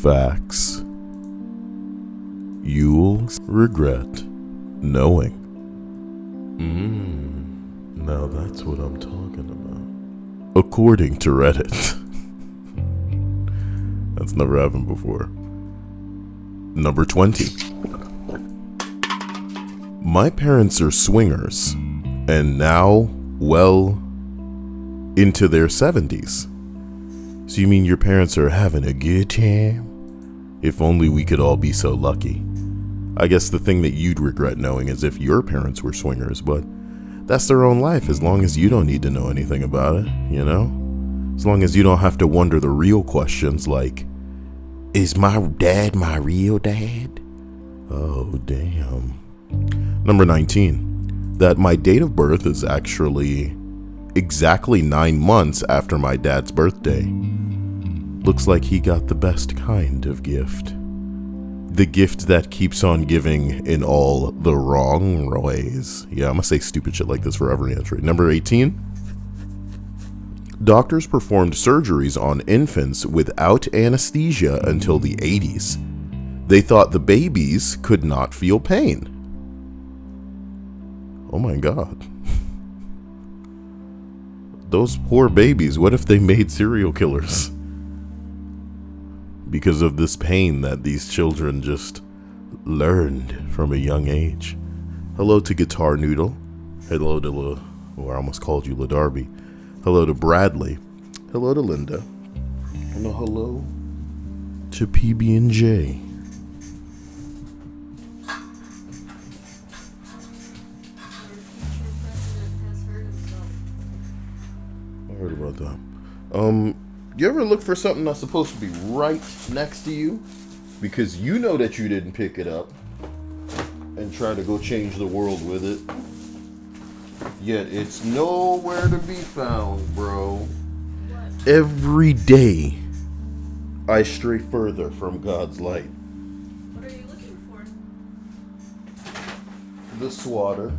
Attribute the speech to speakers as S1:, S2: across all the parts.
S1: facts you'll regret knowing. Now that's what I'm talking about. According to Reddit. That's never happened before. Number 20. My parents are swingers, and now, well, into their 70s. So you mean your parents are having a good time? If only we could all be so lucky. I guess the thing that you'd regret knowing is if your parents were swingers, but that's their own life as long as you don't need to know anything about it, you know? As long as you don't have to wonder the real questions like, is my dad my real dad? Oh, damn. Number 19. That my date of birth is actually exactly 9 months after my dad's birthday. Looks like he got the best kind of gift. The gift that keeps on giving in all the wrong ways. Yeah, I'm gonna say stupid shit like this for every entry. Number 18. Doctors performed surgeries on infants without anesthesia until the 80s. They thought the babies could not feel pain. Oh my God. Those poor babies, what if they made serial killers? Because of this pain that these children just learned from a young age. Hello to Guitar Noodle. Hello to I almost called you LaDarby. Hello to Bradley. Hello to Linda. And a hello to PB&J. I heard about that. You ever look for something that's supposed to be right next to you? Because you know that you didn't pick it up and try to go change the world with it. Yet it's nowhere to be found, bro. What? Every day I stray further from God's light.
S2: What are you looking for?
S1: The swatter.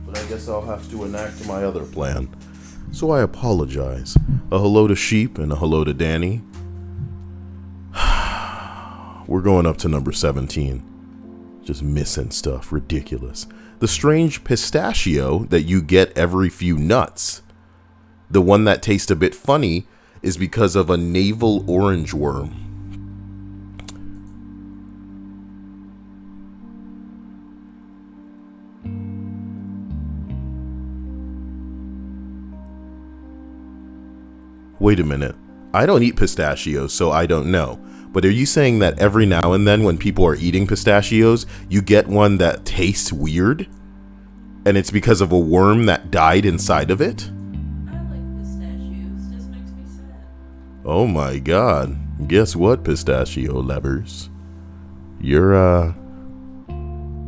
S1: But I guess I'll have to enact my other plan. So I apologize. A hello to Sheep and a hello to Danny. We're going up to number 17. Just missing stuff. Ridiculous. The strange pistachio that you get every few nuts. The one that tastes a bit funny is because of a navel orange worm. Wait a minute. I don't eat pistachios, so I don't know. But are you saying that every now and then when people are eating pistachios, you get one that tastes weird? And it's because of a worm that died inside of it?
S2: I like pistachios. Just makes me sad.
S1: Oh my God. Guess what, pistachio lovers? You're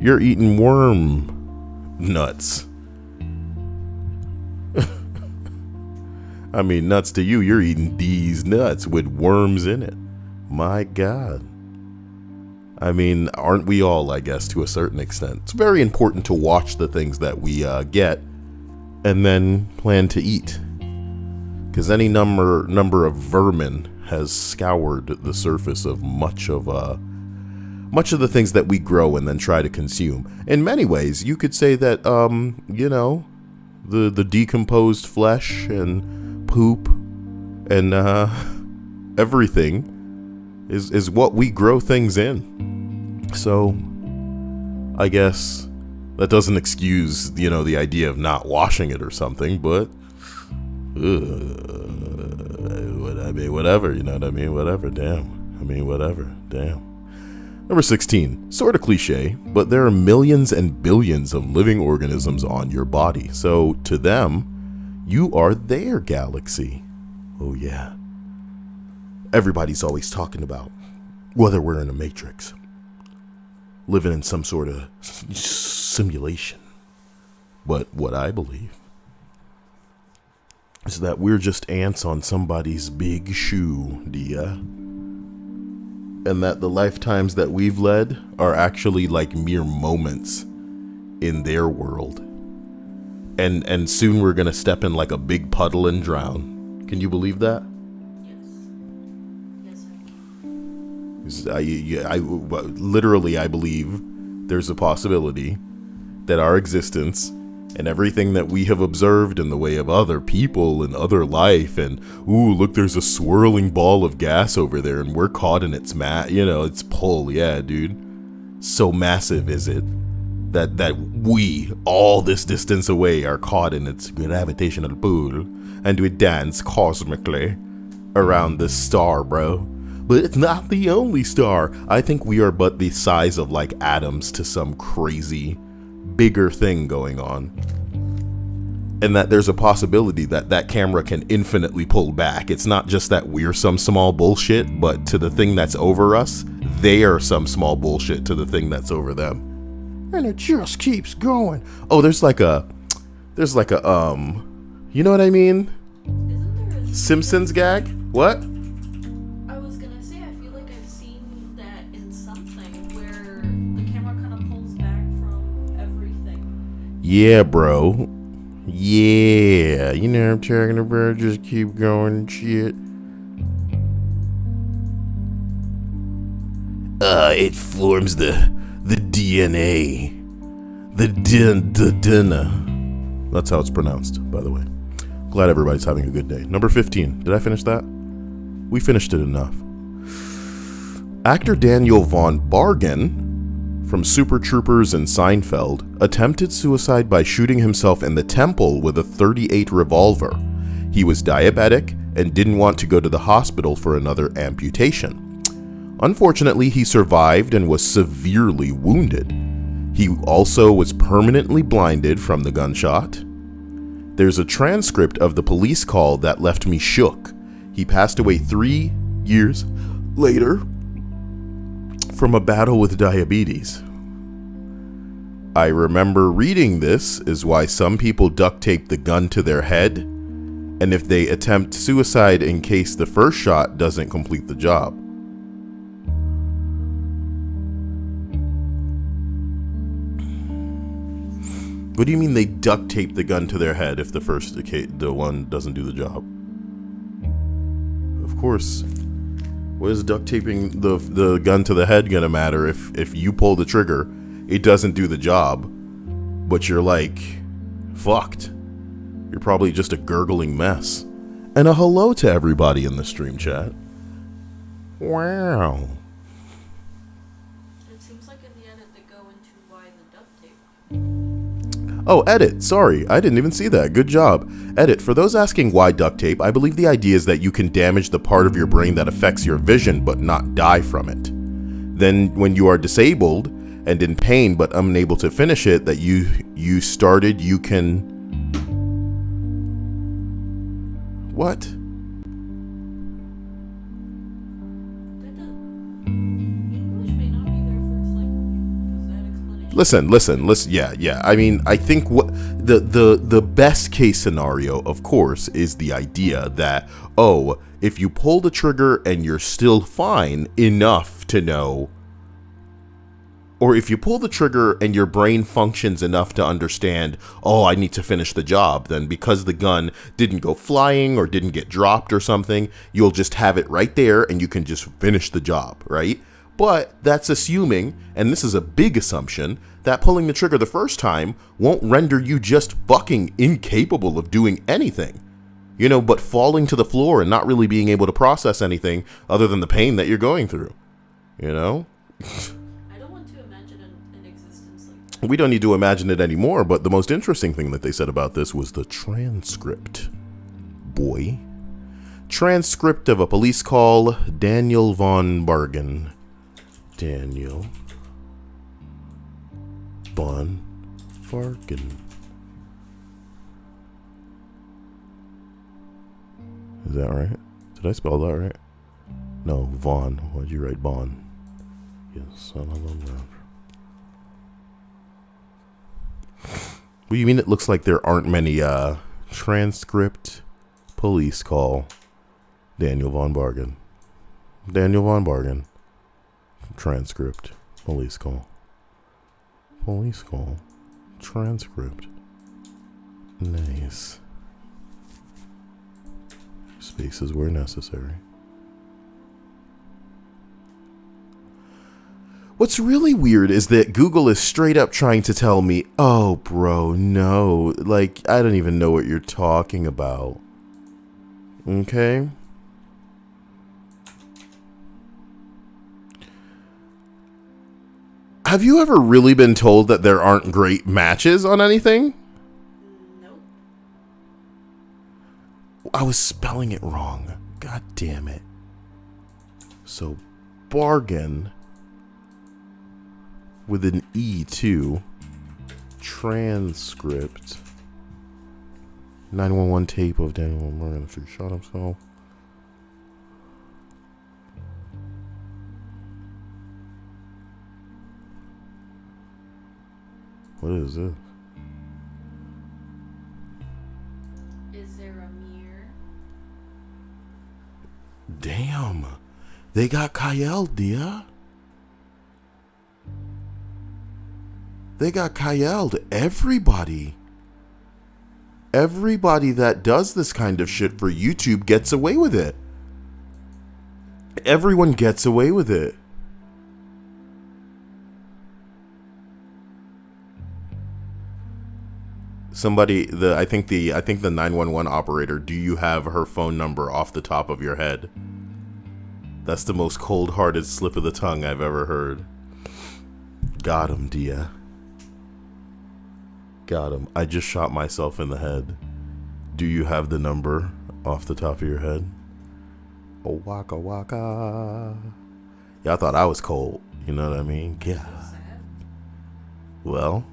S1: eating worm nuts. I mean, nuts to you, you're eating these nuts with worms in it. My God. I mean, aren't we all, I guess, to a certain extent? It's very important to watch the things that we get and then plan to eat. Because any number of vermin has scoured the surface of much of the things that we grow and then try to consume. In many ways, you could say that, the decomposed flesh and poop and everything is what we grow things in. So I guess that doesn't excuse the idea of not washing it or something, but whatever, you know what I mean? Whatever, damn. Number 16, sort of cliche, but there are millions and billions of living organisms on your body. So to them, you are their galaxy. Oh yeah. Everybody's always talking about whether we're in a matrix, living in some sort of simulation. But what I believe is that we're just ants on somebody's big shoe, Dia. And that the lifetimes that we've led are actually like mere moments in their world. And soon we're gonna step in like a big puddle and drown. Can you believe that?
S2: Yes. Yes,
S1: Literally, I believe there's a possibility that our existence and everything that we have observed in the way of other people and other life, and ooh, look, there's a swirling ball of gas over there and we're caught in its its pull. Yeah, dude. So massive is it that we, all this distance away, are caught in its gravitational pull, and we dance cosmically around this star, bro. But it's not the only star. I think we are but the size of like atoms to some crazy bigger thing going on. And that there's a possibility that camera can infinitely pull back. It's not just that we're some small bullshit, but to the thing that's over us, they are some small bullshit to the thing that's over them. And it just keeps going. Oh, there's like a, you know what I mean?
S2: Isn't there a
S1: Simpsons gag? What?
S2: I was gonna say, I feel like I've seen that in something where the camera kind of pulls back from everything.
S1: Yeah, bro. Yeah. You know what I'm talking about? Just keep going and shit. It forms the DNA. The DNA. That's how it's pronounced, by the way. Glad everybody's having a good day. Number 15. Did I finish that? We finished it enough. Actor Daniel von Bargen from Super Troopers and Seinfeld attempted suicide by shooting himself in the temple with a .38 revolver. He was diabetic and didn't want to go to the hospital for another amputation. Unfortunately, he survived and was severely wounded. He also was permanently blinded from the gunshot. There's a transcript of the police call that left me shook. He passed away 3 years later from a battle with diabetes. I remember reading this is why some people duct tape the gun to their head, and if they attempt suicide in case the first shot doesn't complete the job. What do you mean they duct tape the gun to their head if the one doesn't do the job? Of course. What is duct taping the gun to the head gonna matter if you pull the trigger, it doesn't do the job, but you're like fucked. You're probably just a gurgling mess. And a hello to everybody in the stream chat. Wow.
S2: It seems like in the edit they go into why the duct tape.
S1: Oh, edit. Sorry, I didn't even see that. Good job. Edit. For those asking why duct tape, I believe the idea is that you can damage the part of your brain that affects your vision but not die from it. Then when you are disabled and in pain but unable to finish it that you started, you can... What?
S2: English may not be their first language. Is that explanation?
S1: Listen. Yeah. I mean, I think what the best case scenario, of course, is the idea that, oh, if you pull the trigger and you're still fine enough to know, or if you pull the trigger and your brain functions enough to understand, oh, I need to finish the job, then because the gun didn't go flying or didn't get dropped or something, you'll just have it right there and you can just finish the job, right? But that's assuming, and this is a big assumption, that pulling the trigger the first time won't render you just fucking incapable of doing anything. You know, but falling to the floor and not really being able to process anything other than the pain that you're going through. You know?
S2: I don't want to imagine an existence like that.
S1: We don't need to imagine it anymore, but the most interesting thing that they said about this was the transcript. Boy. Transcript of a police call, Daniel von Bargen. Daniel von Bargen. Is that right? Did I spell that right? No, Von. Why'd you write Bon? Yes, son of a bitch. What do you mean it looks like there aren't many transcript police call Daniel von Bargen? Daniel von Bargen. Transcript police call. Police call. Transcript. Nice. Spaces where necessary. What's really weird is that Google is straight up trying to tell me, oh, bro, no. Like, I don't even know what you're talking about. Okay? Have you ever really been told that there aren't great matches on anything?
S2: Nope.
S1: I was spelling it wrong. God damn it. So, bargain with an E too. Transcript. 911 tape of Daniel Morgan after he shot himself. What is this?
S2: Is there a mirror?
S1: Damn. They got Kyle, dear. They got Kyle. Everybody. Everybody that does this kind of shit for YouTube gets away with it. Everyone gets away with it. Somebody, I think the 911 operator, do you have her phone number off the top of your head? That's the most cold-hearted slip of the tongue I've ever heard. Got him, Dia. Got him. I just shot myself in the head. Do you have the number off the top of your head? Oh, waka waka. Yeah, I thought I was cold. You know what I mean? Yeah. Well,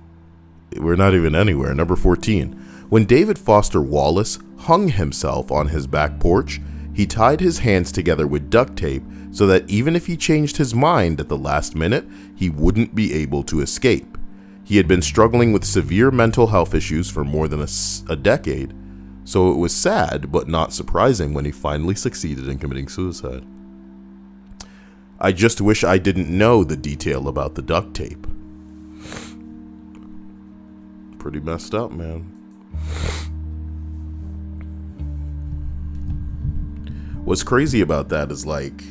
S1: we're not even anywhere. Number 14. When David Foster Wallace hung himself on his back porch, he tied his hands together with duct tape so that even if he changed his mind at the last minute, he wouldn't be able to escape. He had been struggling with severe mental health issues for more than a decade, so it was sad but not surprising when he finally succeeded in committing suicide. I just wish I didn't know the detail about the duct tape. Pretty messed up, man. What's crazy about that is like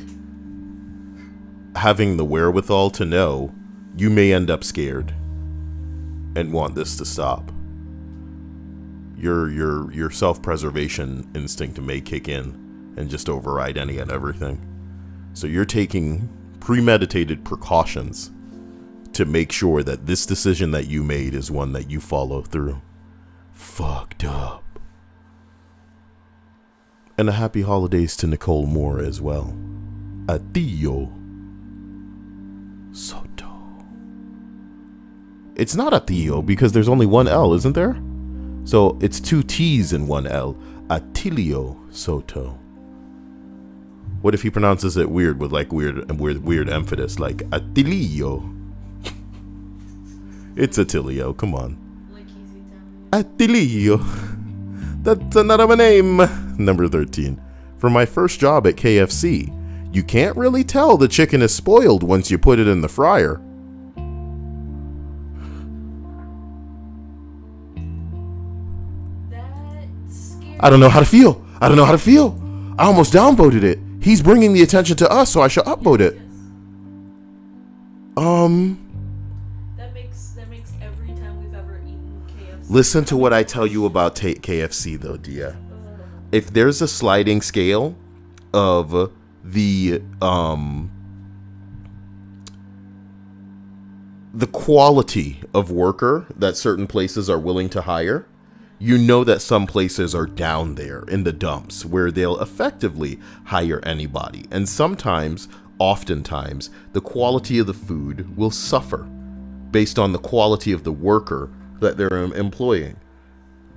S1: having the wherewithal to know you may end up scared and want this to stop. Your self-preservation instinct may kick in and just override any and everything. So you're taking premeditated precautions to make sure that this decision that you made is one that you follow through. Fucked up. And a happy holidays to Nicole Moore as well. Atilio Soto. It's not Atilio because there's only one L, isn't there? So it's two T's and one L. Atilio Soto. What if he pronounces it weird with like weird emphasis, like Atilio? It's Atilio, come on.
S2: Like he's
S1: Atilio.
S2: Italian.
S1: That's another name. Number 13. For my first job at KFC, you can't really tell the chicken is spoiled once you put it in the fryer. I don't know how to feel. I don't know how to feel. I almost downvoted it. He's bringing the attention to us, so I should upvote it.
S2: That makes every time we've ever eaten KFC.
S1: Listen to what I tell you about KFC, though, Dia. If there's a sliding scale of the quality of worker that certain places are willing to hire, you know that some places are down there in the dumps where they'll effectively hire anybody. And sometimes, oftentimes, the quality of the food will suffer based on the quality of the worker that they're employing.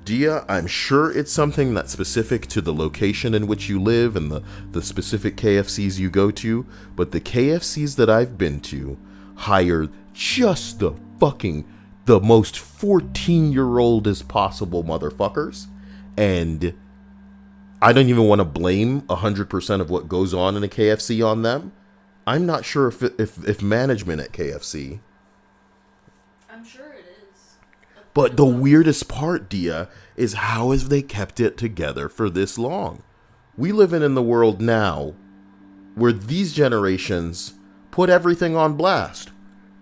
S1: Dia, I'm sure it's something that's specific to the location in which you live and the specific KFCs you go to, but the KFCs that I've been to hire just the most 14-year-old as possible motherfuckers, and I don't even want to blame 100% of what goes on in a KFC on them. I'm not sure if management at KFC.
S2: I'm sure it is.
S1: But the weirdest part, Dia, is how have they kept it together for this long? We live in the world now where these generations put everything on blast.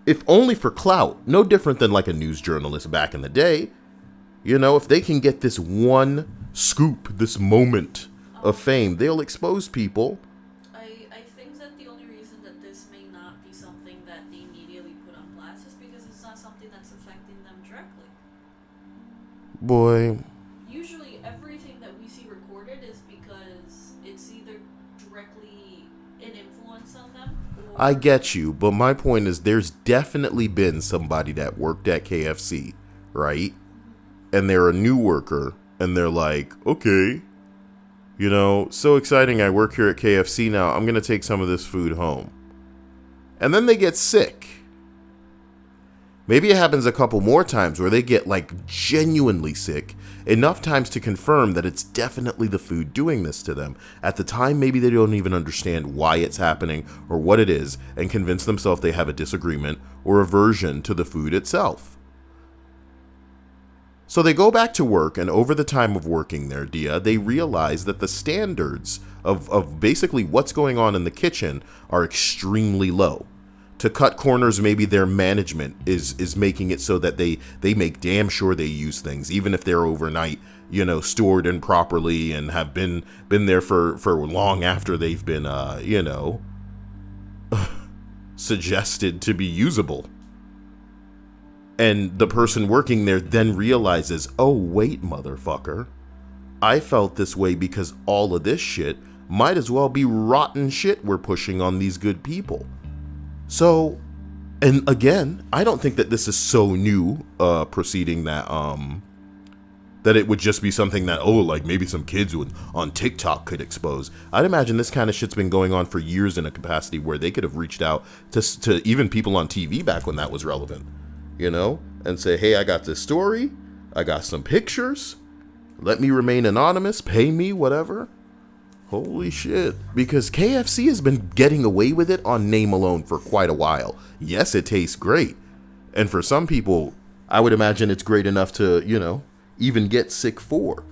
S1: if only for clout. No different than like a news journalist back in the day. You know, if they can get this one scoop, this moment of fame, they'll expose people.
S2: I think that the only reason that this may not be something that they immediately put on blast is because it's not something that's affecting them directly.
S1: Boy.
S2: Usually everything that we see recorded is because it's either directly an influence on them, or...
S1: I get you, but my point is there's definitely been somebody that worked at KFC, right? And they're a new worker, and they're like, okay, you know, so exciting, I work here at KFC now, I'm going to take some of this food home. And then they get sick. Maybe it happens a couple more times where they get like genuinely sick, enough times to confirm that it's definitely the food doing this to them. At the time, maybe they don't even understand why it's happening or what it is, and convince themselves they have a disagreement or aversion to the food itself. So they go back to work, and over the time of working there, Dia, they realize that the standards of basically what's going on in the kitchen are extremely low. To cut corners, maybe their management is making it so that they make damn sure they use things, even if they're overnight, you know, stored improperly and have been there for long after they've been, you know, suggested to be usable. And the person working there then realizes, oh, wait, motherfucker, I felt this way because all of this shit might as well be rotten shit we're pushing on these good people. So, and again, I don't think that this is so new proceeding that that it would just be something that, oh, like maybe some kids on TikTok could expose. I'd imagine this kind of shit's been going on for years in a capacity where they could have reached out to even people on TV back when that was relevant, you know, and say, hey, I got this story, I got some pictures, let me remain anonymous, pay me, whatever. Holy shit. Because KFC has been getting away with it on name alone for quite a while. Yes, it tastes great. And for some people, I would imagine it's great enough to, you know, even get sick for.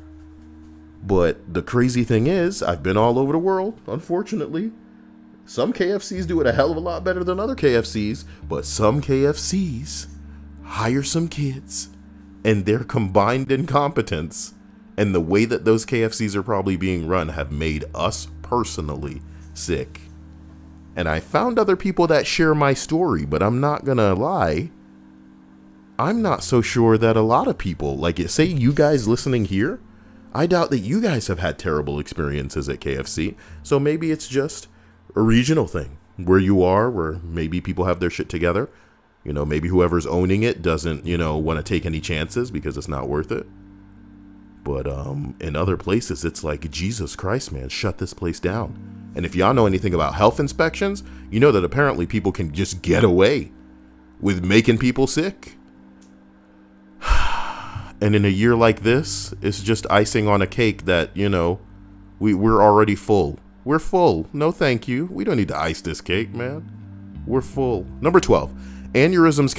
S1: But the crazy thing is, I've been all over the world, unfortunately. Some KFCs do it a hell of a lot better than other KFCs, but some KFCs hire some kids, and their combined incompetence and the way that those KFCs are probably being run have made us personally sick. And I found other people that share my story, but I'm not gonna lie, I'm not so sure that a lot of people, like say you guys listening here, I doubt that you guys have had terrible experiences at KFC. So maybe it's just a regional thing where you are, where maybe people have their shit together. You know, maybe whoever's owning it doesn't, you know, want to take any chances because it's not worth it. But in other places, it's like, Jesus Christ, man, shut this place down. And if y'all know anything about health inspections, you know that apparently people can just get away with making people sick. And in a year like this, it's just icing on a cake that, you know, we're already full. We're full. No, thank you. We don't need to ice this cake, man. We're full. Number 12, aneurysms.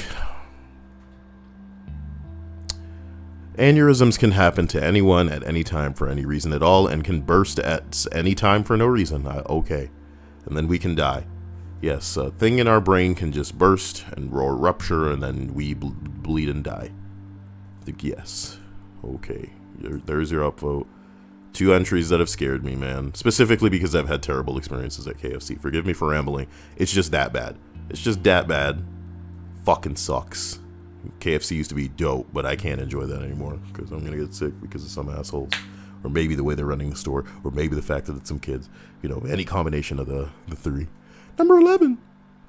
S1: Aneurysms can happen to anyone at any time for any reason at all, and can burst at any time for no reason. Okay. And then we can die. Yes, a thing in our brain can just burst and roar rupture, and then we bleed and die. I think yes. Okay. There's your upvote. 2 entries that have scared me, man. Specifically because I've had terrible experiences at KFC. Forgive me for rambling. It's just that bad. It's just that bad. Fucking sucks. KFC used to be dope, but I can't enjoy that anymore because I'm going to get sick because of some assholes. Or maybe the way they're running the store, or maybe the fact that it's some kids. You know, any combination of the 3. Number 11.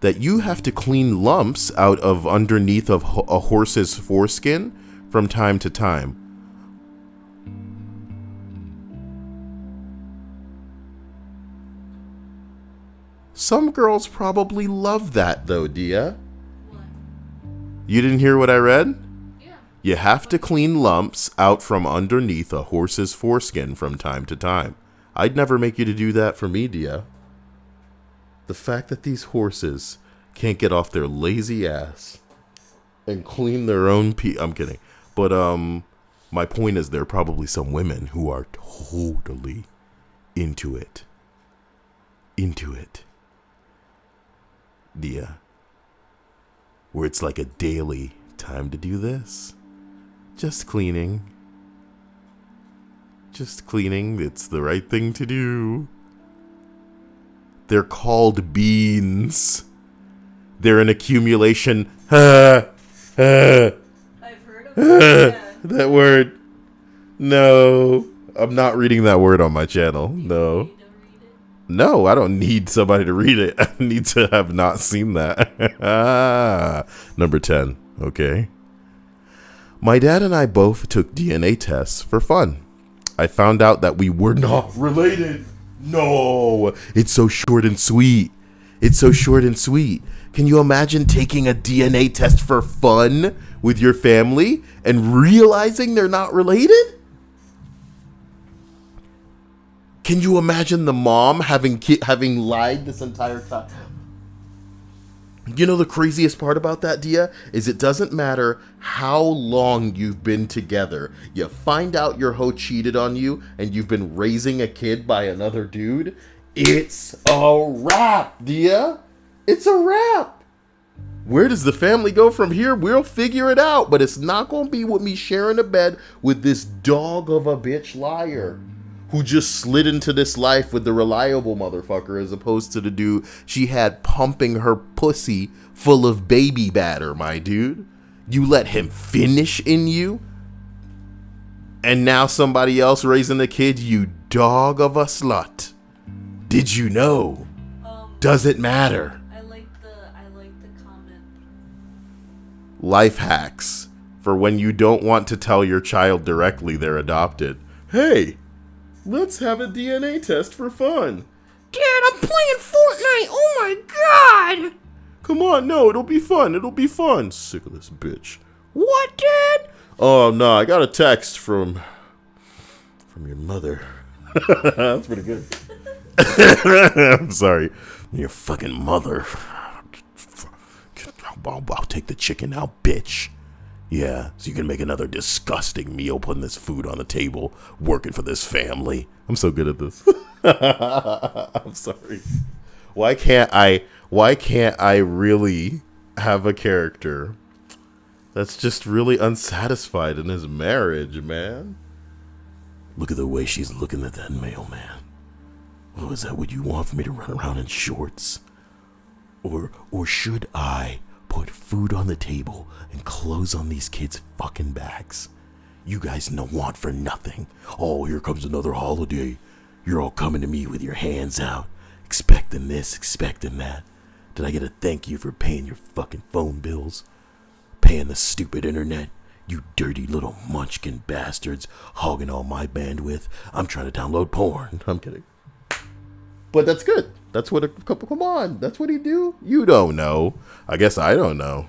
S1: That you have to clean lumps out of underneath of a horse's foreskin from time to time. Some girls probably love that though, Dia. You didn't hear what I read?
S2: Yeah.
S1: You have to clean lumps out from underneath a horse's foreskin from time to time. I'd never make you to do that for me, Dia. The fact that these horses can't get off their lazy ass and clean their own pee. I'm kidding. But my point is there are probably some women who are totally into it. Into it. Dia. where it's like a daily time to do this. Just cleaning. Just cleaning. It's the right thing to do. They're called beans. They're an accumulation.
S2: I've heard of
S1: That word. No. I'm not reading that word on my channel. No. No, I don't need somebody to read it. I need to have not seen that. Number 10. Okay. My dad and I both took DNA tests for fun. I found out that we were not related. No. It's so short and sweet. It's so short and sweet. Can you imagine taking a DNA test for fun with your family and realizing they're not related? Can you imagine the mom having lied this entire time? You know the craziest part about that, Dia, is it doesn't matter how long you've been together. You find out your hoe cheated on you and you've been raising a kid by another dude. It's a wrap, Dia. It's a wrap. Where does the family go from here? We'll figure it out, but it's not going to be with me sharing a bed with this dog of a bitch liar who just slid into this life with the reliable motherfucker as opposed to the dude she had pumping her pussy full of baby batter, my dude. You let him finish in you? And now somebody else raising the kid, you dog of a slut. Did you know? Doesn't matter.
S2: I like the comment.
S1: Life hacks for when you don't want to tell your child directly they're adopted. Hey, let's have a DNA test for fun.
S3: Dad, I'm playing Fortnite. Oh my god.
S1: Come on, no, it'll be fun. It'll be fun. Sick of this bitch.
S3: What, Dad?
S1: Oh, no, I got a text from your mother. That's pretty good. I'm sorry. Your fucking mother. I'll take the chicken now, bitch. Yeah, so you can make another disgusting meal putting this food on the table, working for this family. I'm so good at this. I'm sorry. Why can't I really have a character that's just really unsatisfied in his marriage, man? Look at the way she's looking at that mailman. Oh, is that what you want for me to run around in shorts? Or should I put food on the table and clothes on these kids' fucking backs? You guys don't want for nothing. Oh, here comes another holiday. You're all coming to me with your hands out, expecting this, expecting that. Did I get a thank you for paying your fucking phone bills? Paying the stupid internet? You dirty little munchkin bastards hogging all my bandwidth. I'm trying to download porn. I'm kidding. But that's good. That's what come on. That's what he do. You don't know. I guess I don't know.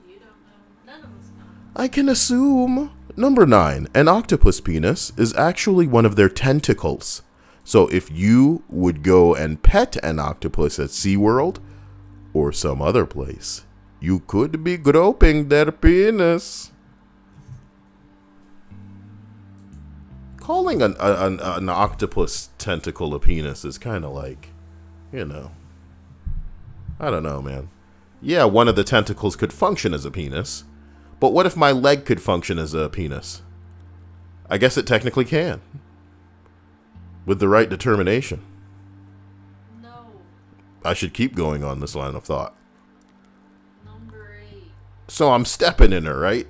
S2: You don't know. None of us know.
S1: I can assume. Number 9. An octopus penis is actually one of their tentacles. So if you would go and pet an octopus at SeaWorld or some other place, you could be groping their penis. Calling an octopus tentacle a penis is kind of like, you know, I don't know, man. Yeah, one of the tentacles could function as a penis, but what if my leg could function as a penis? I guess it technically can, with the right determination.
S2: No.
S1: I should keep going on this line of thought.
S2: Number 8.
S1: So I'm stepping in her, right?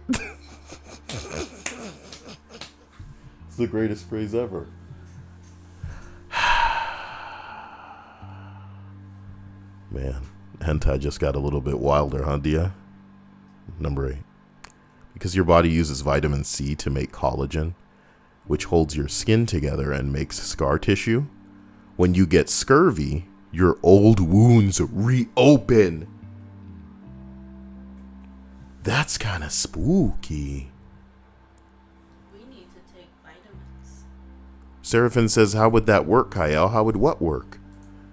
S1: It's the greatest phrase ever. Man, hentai just got a little bit wilder, huh, Dia? Number 8. Because your body uses vitamin C to make collagen, which holds your skin together and makes scar tissue. When you get scurvy, your old wounds reopen. That's kind of spooky.
S2: We need to take vitamins.
S1: Seraphin says, how would that work, Kyle? How would what work?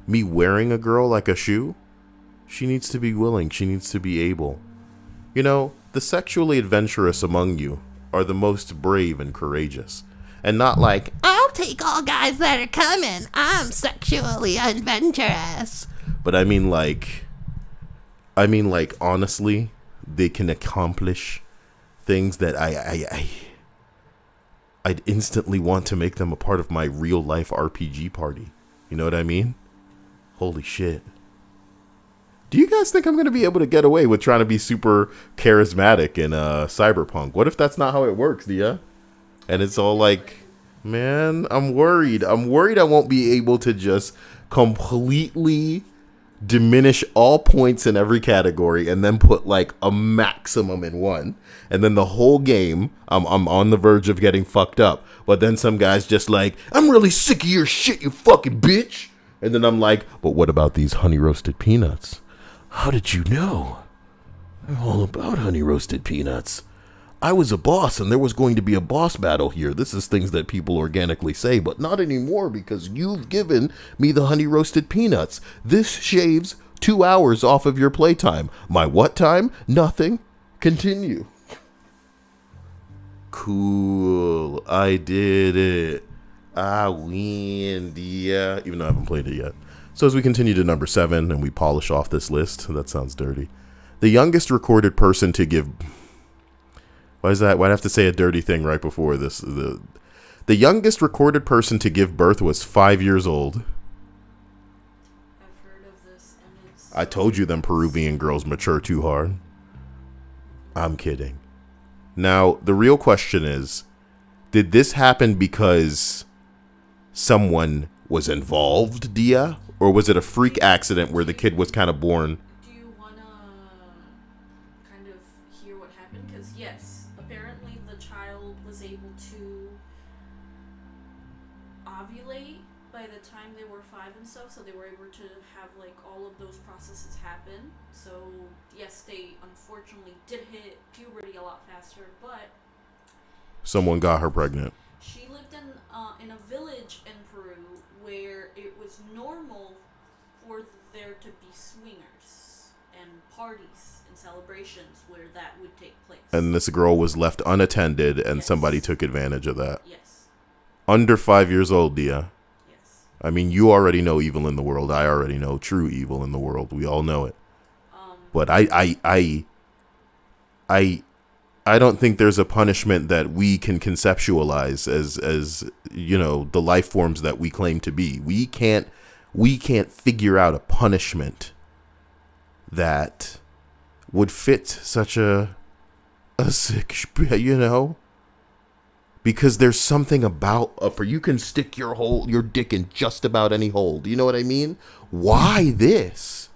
S1: Me wearing a girl like a shoe? She needs to be willing. She needs to be able. You know, the sexually adventurous among you are the most brave and courageous. And not like,
S3: I'll take all guys that are coming. I'm sexually adventurous.
S1: but I mean like, honestly, they can accomplish things that I'd instantly want to make them a part of my real life RPG party. You know what I mean? Holy shit. Do you guys think I'm going to be able to get away with trying to be super charismatic in Cyberpunk? What if that's not how it works, Dia? And it's all like, man, I'm worried. I'm worried I won't be able to just completely diminish all points in every category and then put like a maximum in one. And then the whole game, I'm on the verge of getting fucked up. But then some guy's just like, I'm really sick of your shit, you fucking bitch. And then I'm like, but what about these honey roasted peanuts? How did you know? I'm all about honey roasted peanuts. I was a boss and there was going to be a boss battle here. This is things that people organically say, but not anymore because you've given me the honey roasted peanuts. This shaves 2 hours off of your playtime. My what time? Nothing. Continue. Cool. I did it. I win, yeah. Even though I haven't played it yet. So as we continue to number 7 and we polish off this list, that sounds dirty. The youngest recorded person to give... Why is that? Why'd I have to say a dirty thing right before this? The youngest recorded person to give birth was 5 years old.
S2: I've heard of this, and it's...
S1: I told you them Peruvian girls mature too hard. I'm kidding. Now, the real question is, did this happen because someone was involved, Dia? Or was it a freak accident where the kid was kind of born?
S2: Do you want to kind of hear what happened? Because, yes, apparently the child was able to ovulate by the time they were 5 and stuff, so they were able to have, like, all of those processes happen. So, yes, they unfortunately did hit puberty a lot faster, but...
S1: Someone got her pregnant.
S2: She lived in a village in Peru where it was normal for there to be swingers and parties and celebrations where that would take place.
S1: And this girl was left unattended and
S2: Yes.
S1: somebody took advantage of that.
S2: Yes.
S1: Under 5 years old, Dia.
S2: Yes.
S1: I mean, you already know evil in the world. I already know true evil in the world. We all know it. But I don't think there's a punishment that we can conceptualize as you know, the life forms that we claim to be. We can't figure out a punishment that would fit such a sick, you know, because there's something about for you can stick your dick in just about any hole. Do you know what I mean? Why this?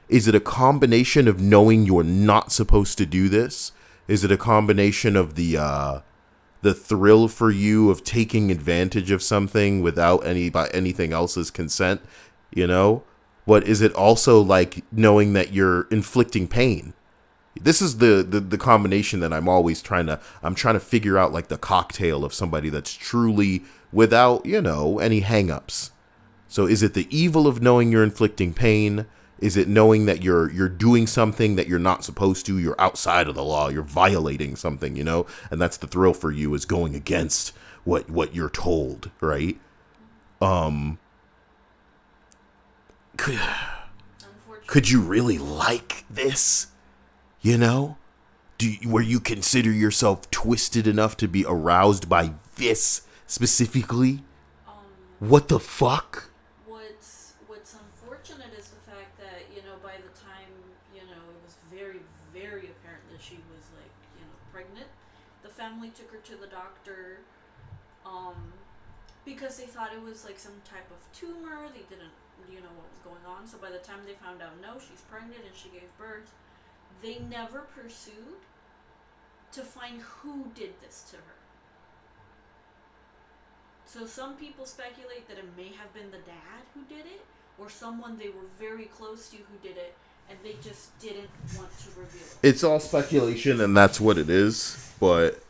S1: Is it a combination of knowing you're not supposed to do this? Is it a combination of the thrill for you of taking advantage of something without anything else's consent, you know? But is it also like knowing that you're inflicting pain? This is the combination that I'm trying to figure out, like the cocktail of somebody that's truly without, you know, any hangups. So is it the evil of knowing you're inflicting pain? Is it knowing that you're doing something that you're not supposed to? You're outside of the law. You're violating something, you know? And that's the thrill for you, is going against what you're told, right? Could you really like this? You know? Where you consider yourself twisted enough to be aroused by this specifically? What the fuck?
S2: What's unfortunate is the fact that, you know, by the time, you know, it was very, very apparent that she was, like, you know, pregnant, the family took her to the doctor, because they thought it was, like, some type of tumor. They didn't, you know, what was going on. So by the time they found out, no, she's pregnant and she gave birth, they never pursued to find who did this to her. So some people speculate that it may have been the dad who did it, or someone they were very close to who did it, and they just didn't want to reveal it.
S1: It's all speculation, and that's what it is. But,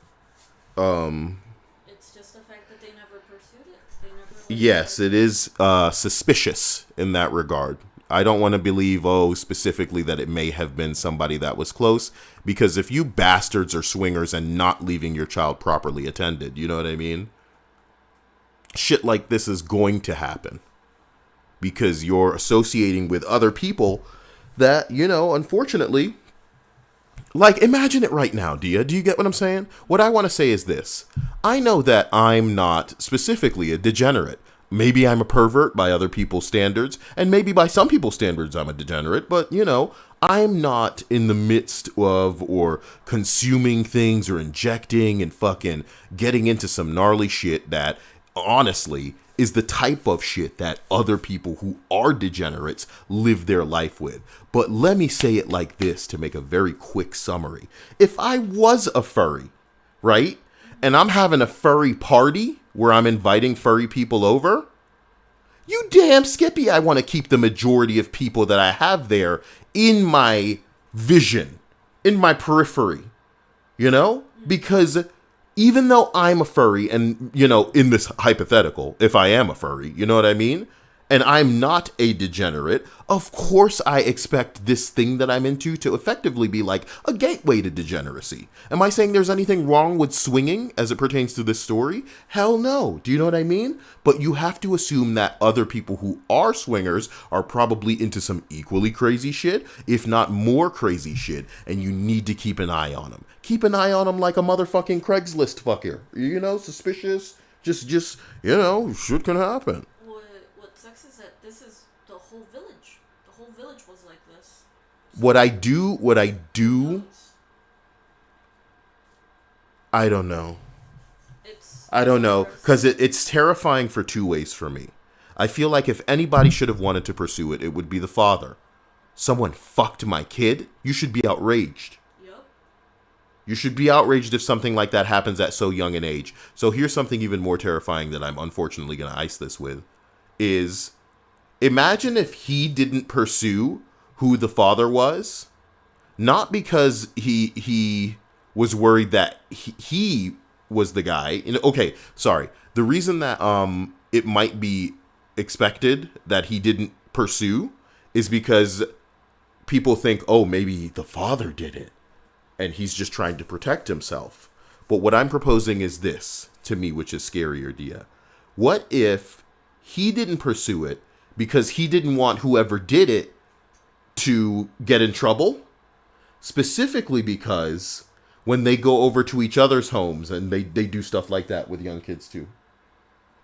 S2: it's just the fact that they never pursued it. They never.
S1: Yes, it is suspicious in that regard. I don't want to believe, specifically that it may have been somebody that was close, because if you bastards are swingers and not leaving your child properly attended, you know what I mean? Shit like this is going to happen because you're associating with other people that, you know, unfortunately Like, imagine it right now, Dia. Do you get what I'm saying? What I want to say is this. I know that I'm not specifically a degenerate. Maybe I'm a pervert by other people's standards, and maybe by some people's standards I'm a degenerate, but, you know, I'm not in the midst of or consuming things or injecting and fucking getting into some gnarly shit that, honestly, is the type of shit that other people who are degenerates live their life with. But let me say it like this to make a very quick summary. If I was a furry, right, and I'm having a furry party where I'm inviting furry people over, you damn skippy, I want to keep the majority of people that I have there in my vision, in my periphery, you know? Because even though I'm a furry, and, you know, in this hypothetical, if I am a furry, you know what I mean? And I'm not a degenerate, of course I expect this thing that I'm into to effectively be like a gateway to degeneracy. Am I saying there's anything wrong with swinging as it pertains to this story? Hell no. Do you know what I mean? But you have to assume that other people who are swingers are probably into some equally crazy shit, if not more crazy shit, and you need to keep an eye on them. Keep an eye on them like a motherfucking Craigslist fucker. You know, suspicious, just you know, shit can happen.
S2: What sucks is that this is the whole village. The whole village was like this. So
S1: What I do, I don't know. I don't know, because it's terrifying for two ways for me. I feel like if anybody should have wanted to pursue it, it would be the father. Someone fucked my kid? You should be outraged.
S2: Yep.
S1: You should be outraged if something like that happens at so young an age. So here's something even more terrifying that I'm unfortunately going to ice this with, is imagine if he didn't pursue who the father was, not because he was worried that he was the guy. Okay, sorry. The reason that it might be expected that he didn't pursue is because people think, oh, maybe the father did it and he's just trying to protect himself. But what I'm proposing is this, to me, which is scarier, Dia. What if he didn't pursue it because he didn't want whoever did it to get in trouble? Specifically because when they go over to each other's homes and they do stuff like that with young kids too.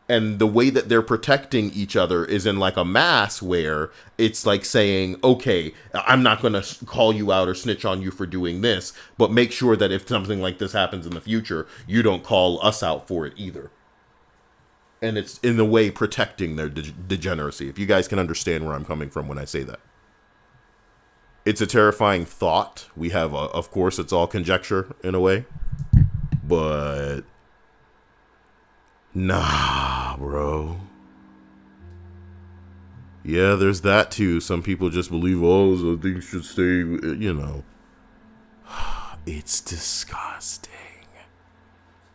S1: And the way that they're protecting each other is in like a mass where it's like saying, okay, I'm not going to call you out or snitch on you for doing this, but make sure that if something like this happens in the future, you don't call us out for it either. And it's in the way protecting their degeneracy. If you guys can understand where I'm coming from when I say that. It's a terrifying thought. We have, of course, it's all conjecture in a way. But nah, bro. Yeah, there's that too. Some people just believe, oh, so things should stay, you know. It's disgusting.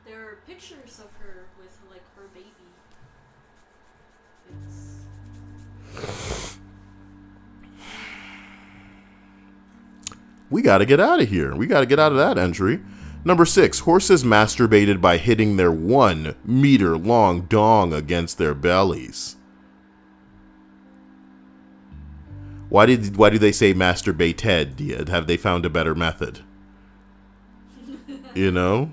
S2: There are pictures of her with, like, her baby. It's...
S1: We got to get out of here. We got to get out of that entry. Number 6, horses masturbated by hitting their 1 meter long dong against their bellies. Why do they say masturbated? Have they found a better method? You know?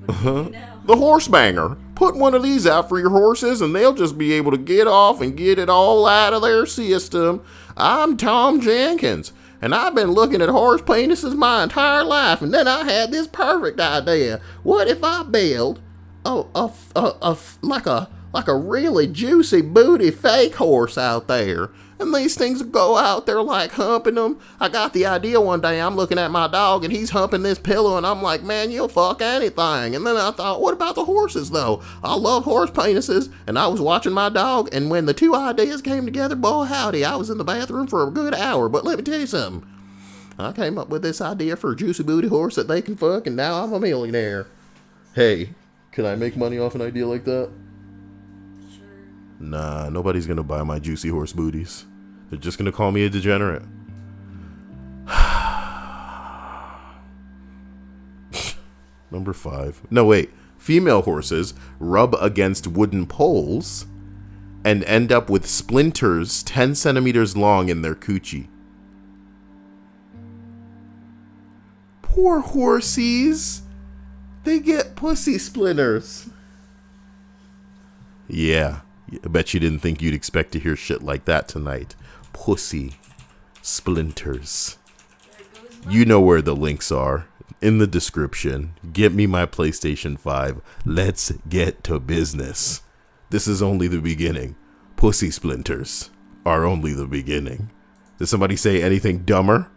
S1: The horse banger. Put one of these out for your horses and they'll just be able to get off and get it all out of their system. I'm Tom Jenkins. And I've been looking at horse penises my entire life, and then I had this perfect idea. What if I build like a really juicy booty fake horse out there, and these things go out there like humping them? I got the idea one day. I'm looking at my dog, and he's humping this pillow, and I'm like, man, you'll fuck anything. And then I thought, what about the horses though? I love horse penises, and I was watching my dog, and when the two ideas came together, boy howdy, I was in the bathroom for a good hour. But let me tell you something. I came up with this idea for a juicy booty horse that they can fuck, and now I'm a millionaire. Hey, can I make money off an idea like that?
S2: Sure.
S1: Nah, nobody's gonna buy my juicy horse booties. They're just gonna call me a degenerate. Number 5. No, wait. Female horses rub against wooden poles and end up with splinters 10 centimeters long in their coochie. Poor horsies. They get pussy splinters. Yeah, I bet you didn't think you'd expect to hear shit like that tonight. Pussy splinters. You know where the links are. In the description. Get me my PlayStation 5. Let's get to business. This is only the beginning. Pussy splinters are only the beginning. Did somebody say anything dumber?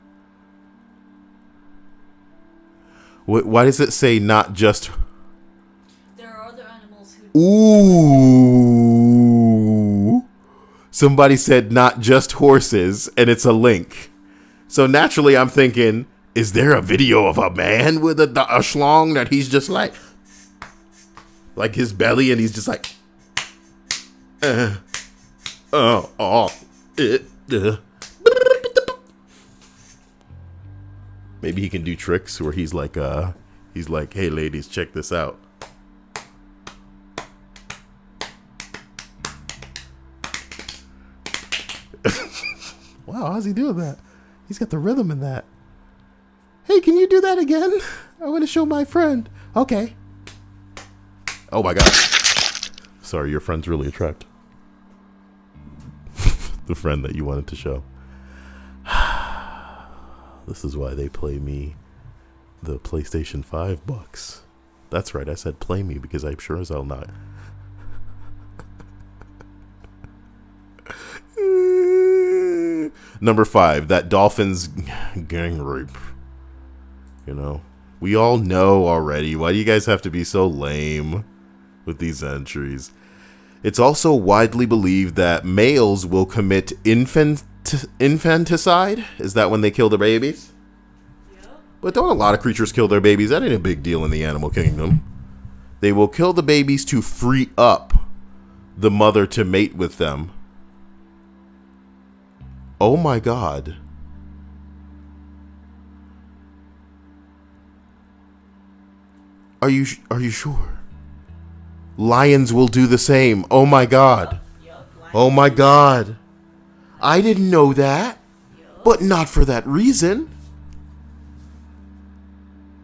S1: Why does it say not just...
S2: There are other animals who...
S1: Ooh. Somebody said not just horses, and it's a link. So naturally I'm thinking, is there a video of a man with a schlong that he's just like his belly, and he's just like... Maybe he can do tricks where he's like, hey ladies, check this out. Wow, how's he doing that? He's got the rhythm in that. Hey, can you do that again? I want to show my friend. Okay. Oh my god. Sorry, your friend's really attractive. The friend that you wanted to show. This is why they play me the PlayStation 5 bucks. That's right, I said play me because I'm sure as hell not. Number 5, that Dolphin's gang rape. You know, we all know already. Why do you guys have to be so lame with these entries? It's also widely believed that males will commit infanticide. Is that when they kill their babies?
S2: Yep.
S1: But don't a lot of creatures kill their babies? That ain't a big deal in the animal kingdom. They will kill the babies to free up the mother to mate with them. Oh my god. Are you sure? Lions will do the same. Oh my god.
S2: Yep.
S1: Oh my god. I didn't know that.
S2: Yep.
S1: But not for that reason.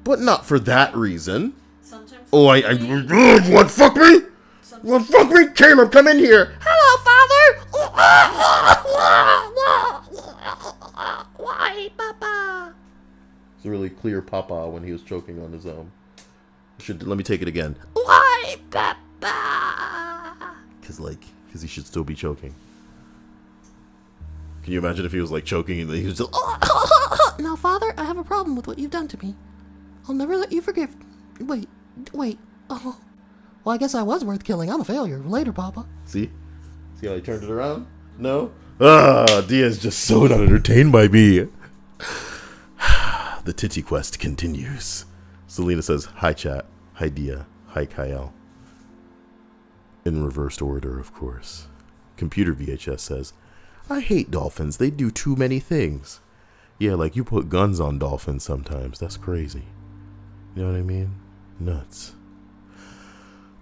S1: But not for that reason.
S2: Sometimes.
S1: Oh, what, fuck me? What, fuck me? Caleb, come in here.
S3: Hello, Father. Why, Papa?
S1: It's a really clear papa when he was choking on his own. Let me take it again.
S3: Why, Papa?
S1: Because he should still be choking. Can you imagine if he was like choking and he was just...
S3: Now, Father, I have a problem with what you've done to me. I'll never let you forgive. Wait. Oh. Well, I guess I was worth killing. I'm a failure. Later, Papa.
S1: See how he turned it around? No? Dia's just so not entertained by me. The titty quest continues. Selena says, hi chat, hi Dia, hi Kyle. In reversed order, of course. Computer VHS says, I hate dolphins. They do too many things. Yeah, like you put guns on dolphins sometimes. That's crazy. You know what I mean? Nuts.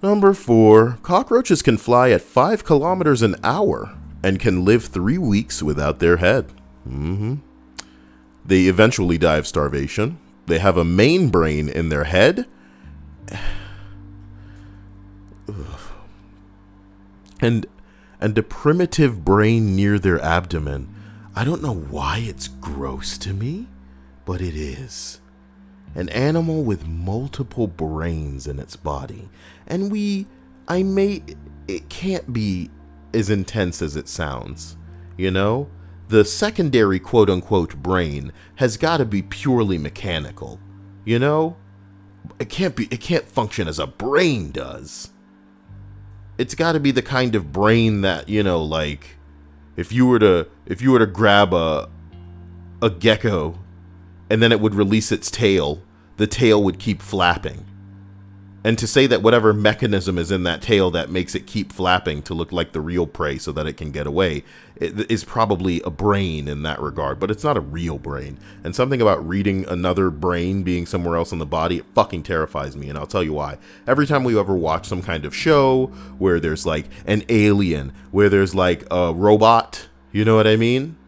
S1: Number 4. Cockroaches can fly at 5 kilometers an hour and can live 3 weeks without their head. They eventually die of starvation. They have a main brain in their head. And a primitive brain near their abdomen. I don't know why it's gross to me, but it is. An animal with multiple brains in its body. And it can't be as intense as it sounds, you know? The secondary quote-unquote brain has got to be purely mechanical, you know? It can't function as a brain does. It's got to be the kind of brain that, you know, like if you were to grab a gecko and then it would release its tail, the tail would keep flapping. And to say that whatever mechanism is in that tail that makes it keep flapping to look like the real prey so that it can get away, it is probably a brain in that regard, but it's not a real brain. And something about reading another brain being somewhere else in the body, it fucking terrifies me, and I'll tell you why. Every time we ever watch some kind of show where there's like an alien, where there's like a robot, you know what I mean?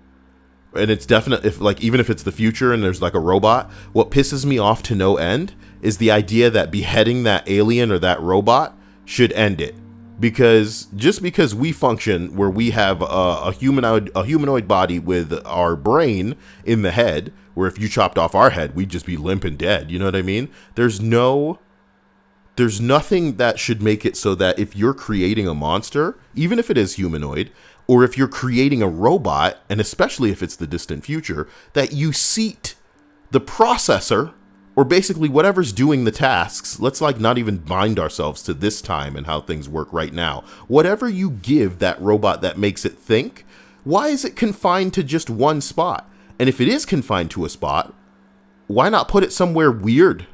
S1: and it's definite, if like, even if it's the future and there's like a robot, what pisses me off to no end is the idea that beheading that alien or that robot should end it. Because just because we function where we have a humanoid body with our brain in the head, where if you chopped off our head, we'd just be limp and dead. You know what I mean? There's nothing that should make it so that if you're creating a monster, even if it is humanoid, or if you're creating a robot, and especially if it's the distant future, that you seat the processor, or basically whatever's doing the tasks. Let's like not even bind ourselves to this time and how things work right now. Whatever you give that robot that makes it think, why is it confined to just one spot? And if it is confined to a spot, why not put it somewhere weird?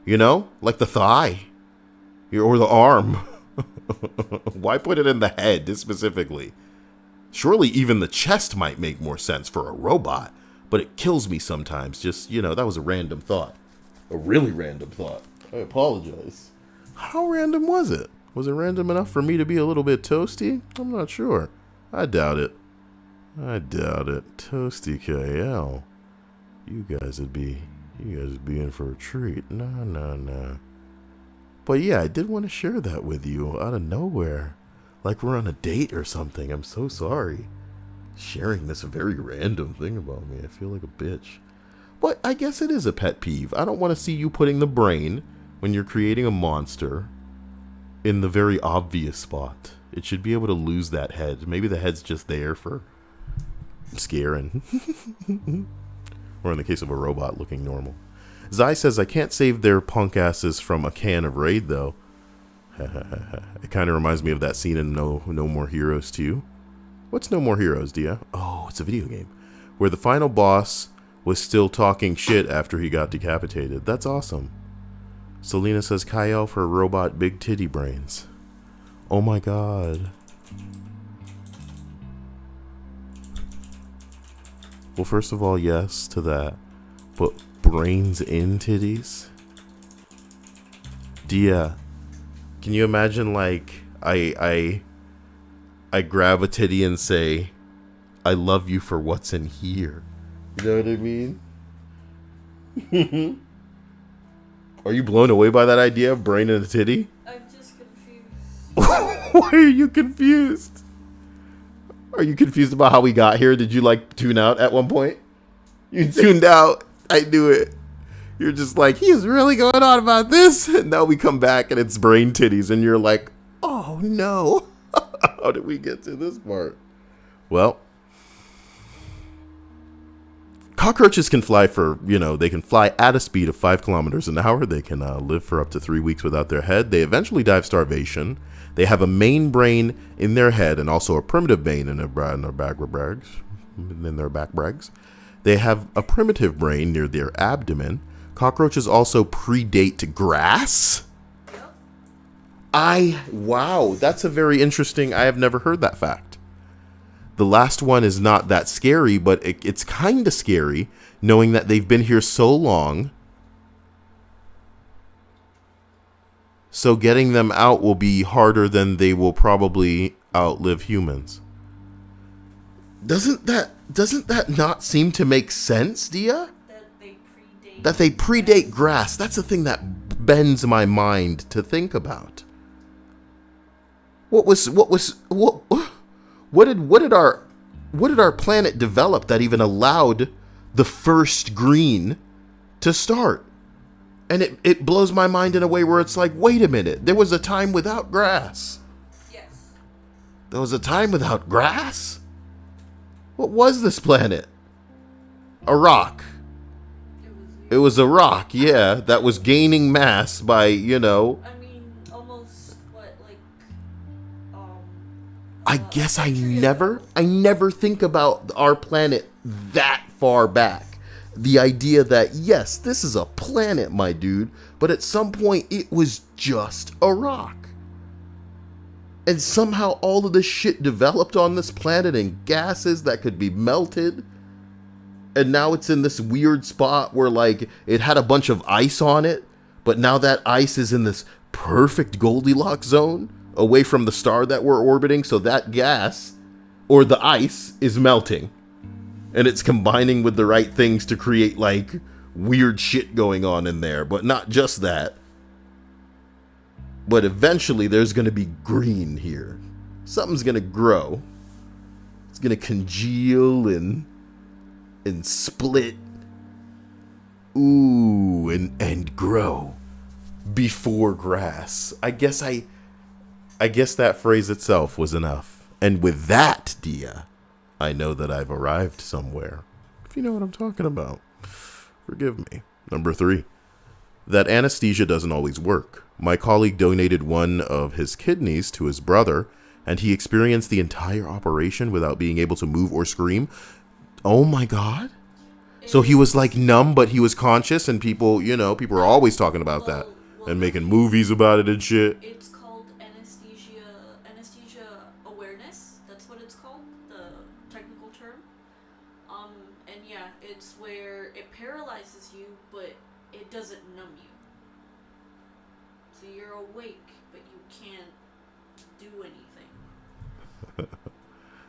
S1: You know, like the thigh or the arm. Why put it in the head specifically? Surely even the chest might make more sense for a robot, but it kills me sometimes. Just, you know, that was a random thought. A really random thought. I apologize. How random was it? Was it random enough for me to be a little bit toasty? I'm not sure. I doubt it. Toasty KL. You guys would be in for a treat. Nah. But yeah, I did want to share that with you out of nowhere. Like we're on a date or something. I'm so sorry. Sharing this very random thing about me. I feel like a bitch. But I guess it is a pet peeve. I don't want to see you putting the brain, when you're creating a monster, in the very obvious spot. It should be able to lose that head. Maybe the head's just there for scaring. Or in the case of a robot looking normal. Zai says, I can't save their punk asses from a can of Raid, though. It kind of reminds me of that scene in No More Heroes 2. What's No More Heroes, Dia? Oh, it's a video game. Where the final boss was still talking shit after he got decapitated. That's awesome. Selena says, Kyle for robot big titty brains. Oh my god. Well, first of all, yes to that. But brains in titties? Dia, can you imagine, like, I grab a titty and say, I love you for what's in here. You know what I mean? Are you blown away by that idea of brain in a titty?
S2: I'm just confused.
S1: Why are you confused? Are you confused about how we got here? Did you, like, tune out at one point? You tuned out. I knew it. You're just like, he is really going on about this. And now we come back and it's brain titties. And you're like, oh, no. How did we get to this part? Well, cockroaches can fly for, they can fly at a speed of 5 kilometers an hour. They can live for up to 3 weeks without their head. They eventually die of starvation. They have a main brain in their head and also a primitive brain in their back brags. They have a primitive brain near their abdomen. Cockroaches also predate grass. Wow, that's a very interesting, I have never heard that fact. The last one is not that scary, but it's kind of scary knowing that they've been here so long. So getting them out will be harder than they will probably outlive humans. Doesn't that not seem to make sense, Dia? That they predate grass. That's the thing that bends my mind to think about. What did our planet develop that even allowed the first green to start? And it blows my mind in a way where it's like, wait a minute, there was a time without grass.
S2: Yes.
S1: There was a time without grass? What was this planet? A rock. It was a rock, yeah, that was gaining mass by,
S2: I mean, almost,
S1: I guess I never think about our planet that far back. The idea that, yes, this is a planet, my dude, but at some point it was just a rock. And somehow all of this shit developed on this planet in gases that could be melted. And now it's in this weird spot where, like, it had a bunch of ice on it, but now that ice is in this perfect Goldilocks zone away from the star that we're orbiting, so that gas, or the ice, is melting. and it's combining with the right things to create like weird shit going on in there. But not just that. But eventually there's going to be green here. Something's going to grow. It's going to congeal and split. Ooh, and grow before grass. I guess that phrase itself was enough. And with that, Dia, I know that I've arrived somewhere. If you know what I'm talking about. Forgive me. Number 3. That anesthesia doesn't always work. My colleague donated one of his kidneys to his brother, and he experienced the entire operation without being able to move or scream. Oh my God. So he was like numb, but he was conscious, and people are always talking about that and making movies about it and shit.
S2: It's called anesthesia awareness. That's what it's called, the technical term. And yeah, it's where it paralyzes you, but it doesn't numb you. So you're awake, but you can't do anything.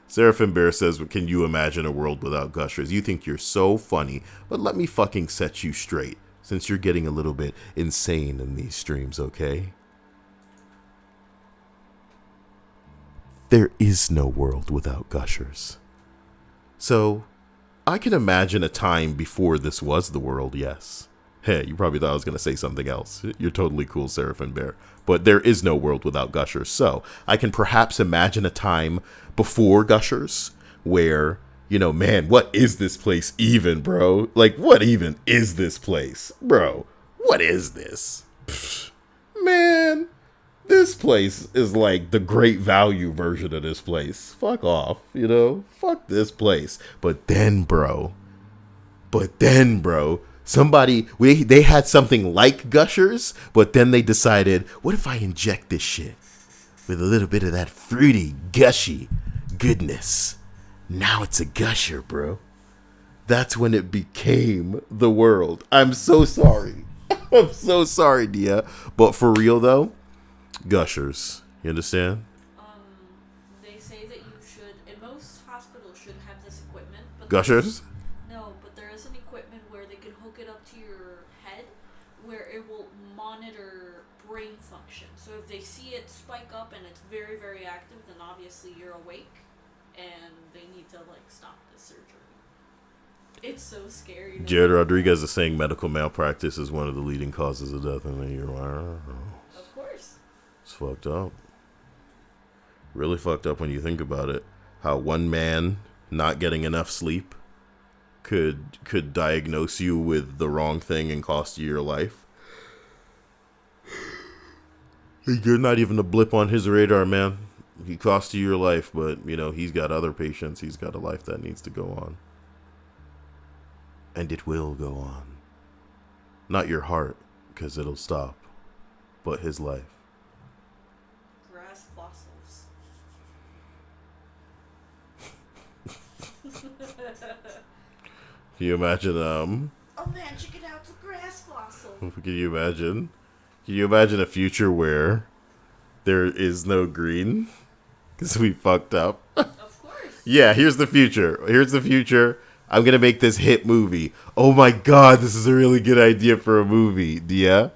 S1: Seraphim Bear says, can you imagine a world without gushers? You think you're so funny, but let me fucking set you straight, since you're getting a little bit insane in these streams, okay? There is no world without gushers. So, I can imagine a time before this was the world, yes. Hey, you probably thought I was going to say something else. You're totally cool, Seraphim Bear. But there is no world without gushers. So I can perhaps imagine a time before gushers where, man, what is this place even, bro? Like, what even is this place? Bro, what is this? Pfft, man, this place is like the Great Value version of this place. Fuck off, Fuck this place. But then, bro, they had something like gushers, but then they decided, what if I inject this shit with a little bit of that fruity, gushy goodness? Now it's a gusher, bro. That's when it became the world. I'm so sorry. I'm so sorry, Dia. But for real, though, gushers. You understand?
S2: They say that you should, and most hospitals should have this equipment. But
S1: gushers?
S2: No, but there is an equipment where they can hook it up to your head, where it will monitor brain function. So if they see it spike up and it's very, very active, then obviously you're awake, and they need to stop the surgery. It's so scary.
S1: Jared Rodriguez is saying medical malpractice is one of the leading causes of death in the year.
S2: Of course.
S1: It's fucked up. Really fucked up when you think about it. How one man not getting enough sleep could diagnose you with the wrong thing and cost you your life. You're not even a blip on his radar, man. He cost you your life, but, he's got other patients. He's got a life that needs to go on. And it will go on. Not your heart, because it'll stop, but his life.
S2: Grass fossils.
S1: Can you imagine,
S2: Oh man, check it out, it's a grass fossil.
S1: Can you imagine a future where there is no green? Because we fucked up.
S2: Of course.
S1: Yeah, here's the future. I'm going to make this hit movie. Oh my God, this is a really good idea for a movie. Yeah?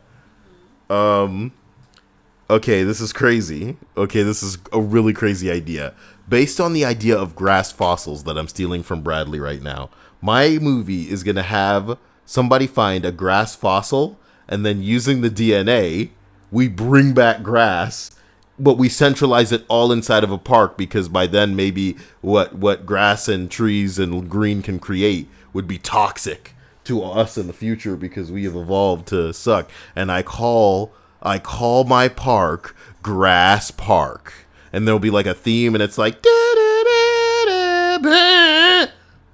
S1: Okay, this is crazy. Okay, this is a really crazy idea. Based on the idea of grass fossils that I'm stealing from Bradley right now, my movie is going to have somebody find a grass fossil, and then using the DNA, we bring back grass, but we centralize it all inside of a park, because by then maybe what grass and trees and green can create would be toxic to us in the future because we have evolved to suck. And I call my park Grass Park. And there'll be like a theme, and it's like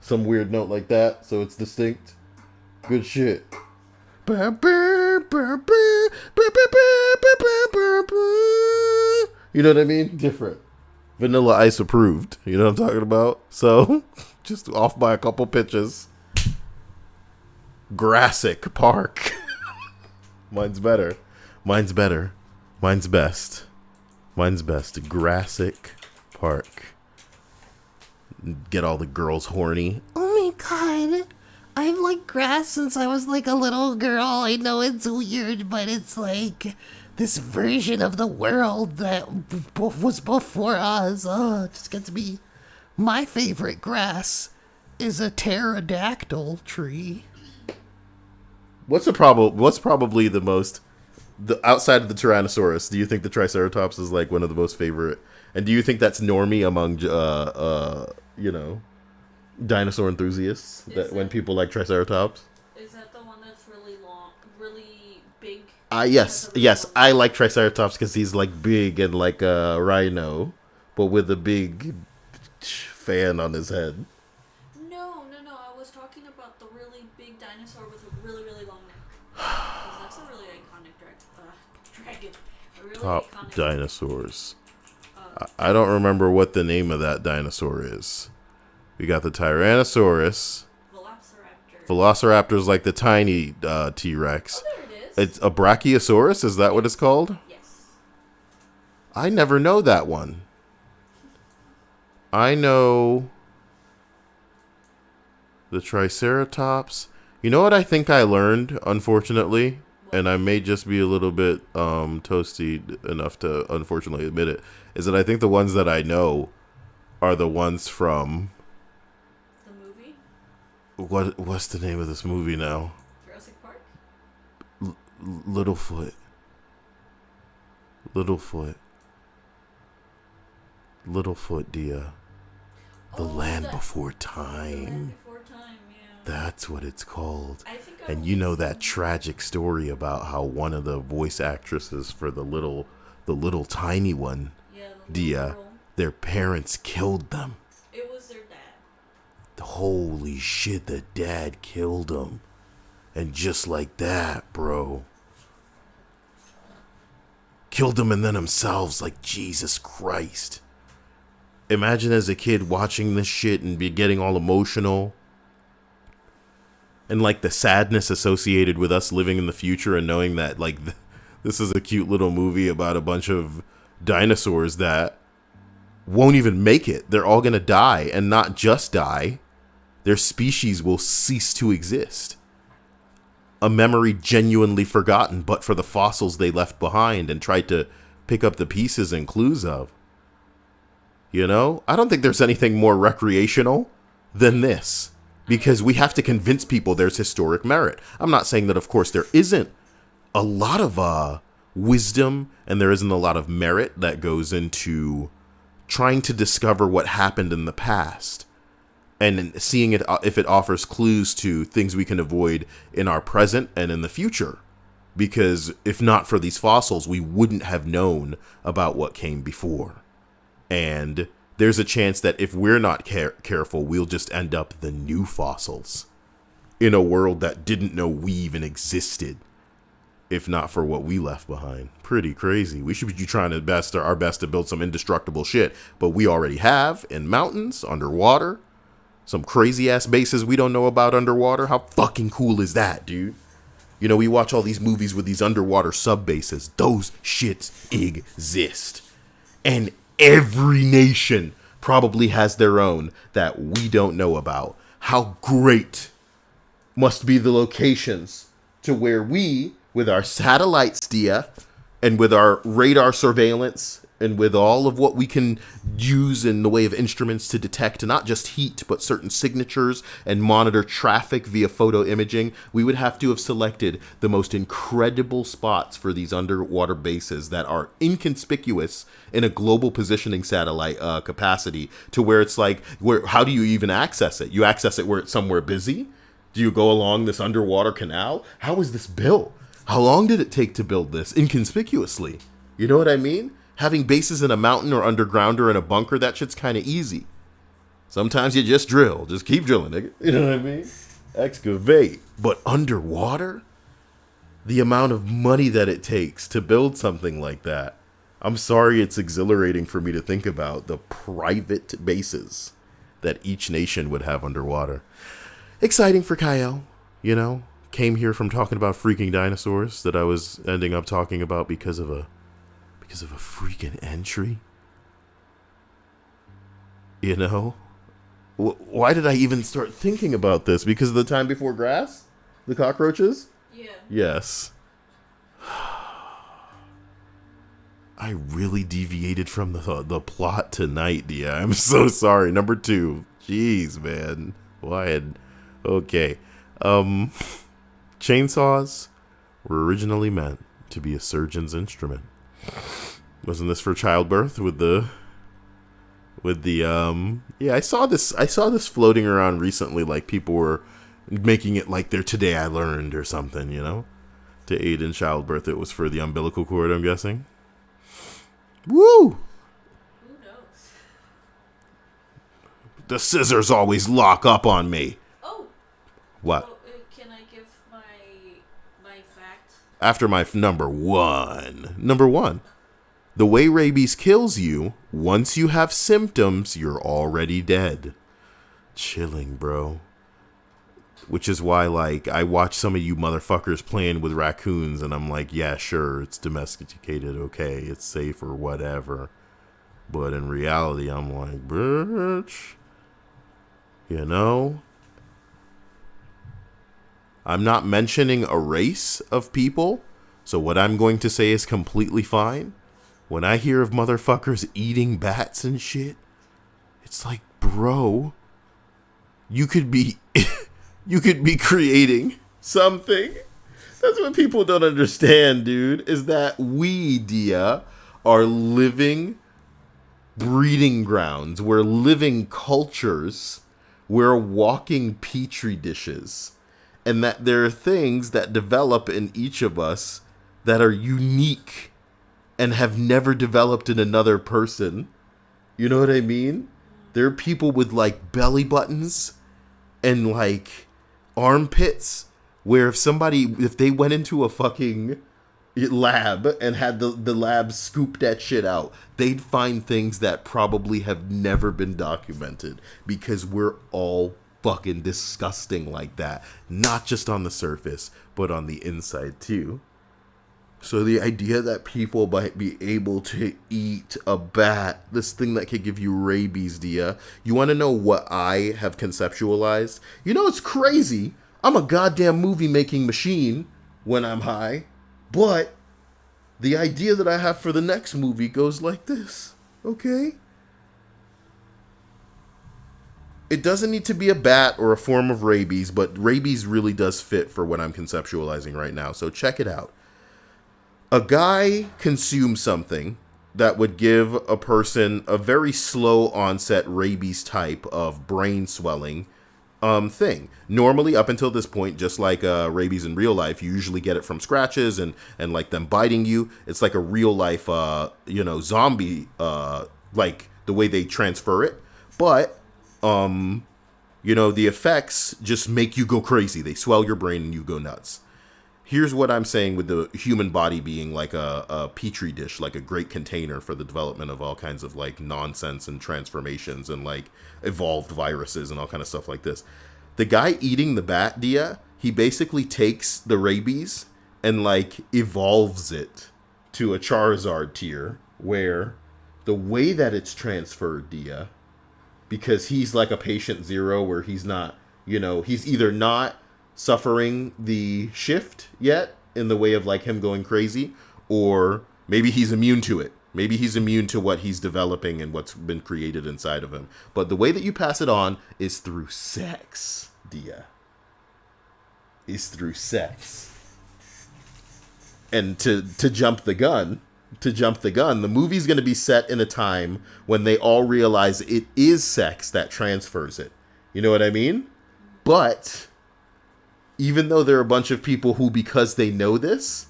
S1: some weird note like that, so it's distinct. Good shit. You know what I mean? Different. Vanilla Ice approved. You know what I'm talking about? So, just off by a couple pitches. Grassic Park. Mine's better. Mine's best. Grassic Park. Get all the girls horny. Oh my
S3: God. I've liked grass since I was like a little girl. I know it's weird, but it's like this version of the world that was before us. Oh, it just gets me. My favorite grass is a pterodactyl tree.
S1: What's probably the outside of the Tyrannosaurus? Do you think the Triceratops is like one of the most favorite? And do you think that's normie among dinosaur enthusiasts? That when people like Triceratops?
S2: Is that the one that's really long, really big?
S1: Yes. I like Triceratops because he's like big and like a rhino, but with a big fan on his head.
S2: No. I was talking about the really big dinosaur with a really, really long neck. 'Cause that's a really iconic dragon. A really
S1: Top
S2: iconic
S1: dinosaurs. I don't remember what the name of that dinosaur is. We got the Tyrannosaurus.
S2: Velociraptor.
S1: Velociraptor's like the tiny T-Rex.
S2: Oh, there it is.
S1: It's a Brachiosaurus, is that what it's called?
S2: Yes.
S1: I never know that one. I know the Triceratops. You know what I think I learned, unfortunately? And I may just be a little bit toasty enough to unfortunately admit it, is that I think the ones that I know are the ones from...
S2: The movie?
S1: What's the name of this movie now?
S2: Jurassic Park?
S1: Littlefoot. Littlefoot, Dia. The Land Before Time.
S2: The Land Before Time, yeah.
S1: That's what it's called.
S2: I think
S1: And you know that tragic story about how one of the voice actresses for the little tiny one, Dia, their parents killed them.
S2: It was their dad.
S1: Holy shit, the dad killed them. And just like that, bro. Killed them and then themselves, like Jesus Christ. Imagine as a kid watching this shit and be getting all emotional. And like the sadness associated with us living in the future and knowing that like this is a cute little movie about a bunch of dinosaurs that won't even make it. They're all going to die, and not just die. Their species will cease to exist. A memory genuinely forgotten but for the fossils they left behind and tried to pick up the pieces and clues of. You know, I don't think there's anything more recreational than this. Because we have to convince people there's historic merit. I'm not saying that, of course, there isn't a lot of wisdom and there isn't a lot of merit that goes into trying to discover what happened in the past and seeing it if it offers clues to things we can avoid in our present and in the future. Because if not for these fossils, we wouldn't have known about what came before. And there's a chance that if we're not careful, we'll just end up the new fossils in a world that didn't know we even existed, if not for what we left behind. Pretty crazy. We should be trying our best to build some indestructible shit, but we already have in mountains, underwater, some crazy ass bases we don't know about underwater. How fucking cool is that, dude? You know, we watch all these movies with these underwater sub bases. Those shits exist. And every nation probably has their own that we don't know about. How great must be the locations to where we, with our satellites, Dia, and with our radar surveillance, and with all of what we can use in the way of instruments to detect not just heat, but certain signatures and monitor traffic via photo imaging, we would have to have selected the most incredible spots for these underwater bases that are inconspicuous in a global positioning satellite capacity to where it's like, how do you even access it? You access it where it's somewhere busy? Do you go along this underwater canal? How is this built? How long did it take to build this inconspicuously? You know what I mean? Having bases in a mountain or underground or in a bunker, that shit's kind of easy. Sometimes you just drill. Just keep drilling, nigga. You know what I mean? Excavate. But underwater? The amount of money that it takes to build something like that. I'm sorry it's exhilarating for me to think about the private bases that each nation would have underwater. Exciting for Kyle, you know? Came here from talking about freaking dinosaurs that I was ending up talking about because of a freaking entry. You know? Why did I even start thinking about this? Because of the time before grass? The cockroaches?
S2: Yeah.
S1: Yes. I really deviated from the plot tonight, Dia. I'm so sorry. Number 2. Jeez, man. Okay. Chainsaws were originally meant to be a surgeon's instrument. Wasn't this for childbirth with the yeah, I saw this floating around recently, like people were making it like they're Today I Learned or something, to aid in childbirth. It was for the umbilical cord, I'm guessing. Woo!
S2: Who knows?
S1: The scissors always lock up on me.
S2: Oh.
S1: What?
S2: Well, can I give my fact?
S1: After my number one. The way rabies kills you, once you have symptoms, you're already dead. Chilling, bro. Which is why, like, I watch some of you motherfuckers playing with raccoons, and I'm like, yeah, sure, it's domesticated, okay, it's safe or whatever. But in reality, I'm like, bitch, I'm not mentioning a race of people, so what I'm going to say is completely fine. When I hear of motherfuckers eating bats and shit, it's like, bro, you could be creating something. That's what people don't understand, dude, is that we, Dia, are living breeding grounds. We're living cultures. We're walking petri dishes. And that there are things that develop in each of us that are unique and have never developed in another person. You know what I mean? There are people with like belly buttons and like armpits where if they went into a fucking lab and had the lab scoop that shit out, they'd find things that probably have never been documented, because we're all fucking disgusting like that. Not just on the surface, but on the inside too. So the idea that people might be able to eat a bat, this thing that could give you rabies, Dia, you want to know what I have conceptualized? It's crazy. I'm a goddamn movie-making machine when I'm high, but the idea that I have for the next movie goes like this, okay? It doesn't need to be a bat or a form of rabies, but rabies really does fit for what I'm conceptualizing right now, so check it out. A guy consumes something that would give a person a very slow onset rabies type of brain swelling thing. Normally, up until this point, just like rabies in real life, you usually get it from scratches and like them biting you. It's like a real life, zombie, like the way they transfer it. But, the effects just make you go crazy. They swell your brain and you go nuts. Here's what I'm saying with the human body being like a petri dish, like a great container for the development of all kinds of like nonsense and transformations and like evolved viruses and all kind of stuff like this. The guy eating the bat, Dia, he basically takes the rabies and like evolves it to a Charizard tier, where the way that it's transferred, Dia, because he's like a patient zero where he's not, he's either not suffering the shift yet in the way of like him going crazy, or maybe he's immune to it. Maybe he's immune to what he's developing and what's been created inside of him. But the way that you pass it on is through sex, Dia. Is through sex. And to jump the gun, the movie's going to be set in a time when they all realize it is sex that transfers it. You know what I mean? But even though there are a bunch of people who, because they know this,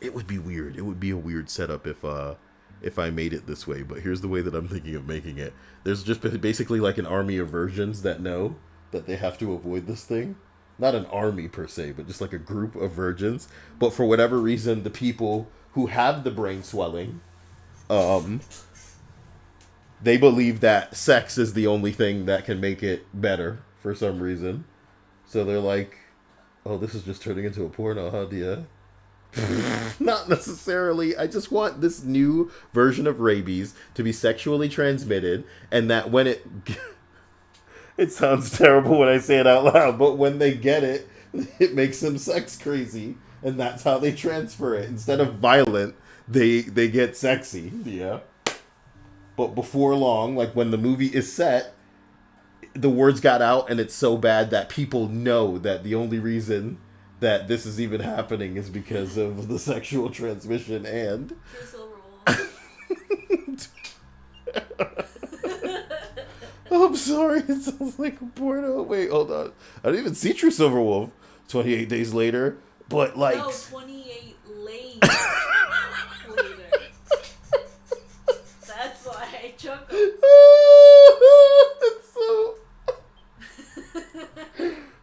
S1: it would be weird. It would be a weird setup if I made it this way. But here's the way that I'm thinking of making it. There's just basically like an army of virgins that know that they have to avoid this thing. Not an army per se, but just like a group of virgins. But for whatever reason, the people who have the brain swelling, they believe that sex is the only thing that can make it better for some reason. So they're like, oh, this is just turning into a porno, huh, Dia? Not necessarily. I just want this new version of rabies to be sexually transmitted, and that when it... It sounds terrible when I say it out loud, but when they get it, it makes them sex crazy, and that's how they transfer it. Instead of violent, they get sexy. Yeah. But before long, like when the movie is set, the words got out, and it's so bad that people know that the only reason that this is even happening is because of the sexual transmission and... I'm sorry, it sounds like a porno. Wait, hold on. I didn't even see True Silverwolf 28 days later, but like...
S2: No, 28 later. That's why I chuckled.
S1: It's so...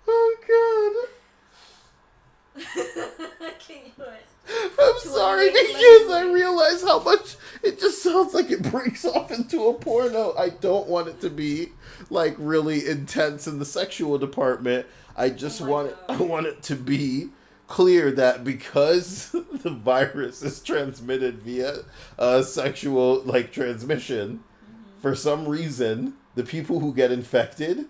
S1: Oh, God.
S2: I can't do it.
S1: I'm sorry, because I realize how much it just sounds like it breaks off into a porno. I don't want it to be like really intense in the sexual department. I just I want it to be clear that because the virus is transmitted via sexual like transmission, for some reason, the people who get infected,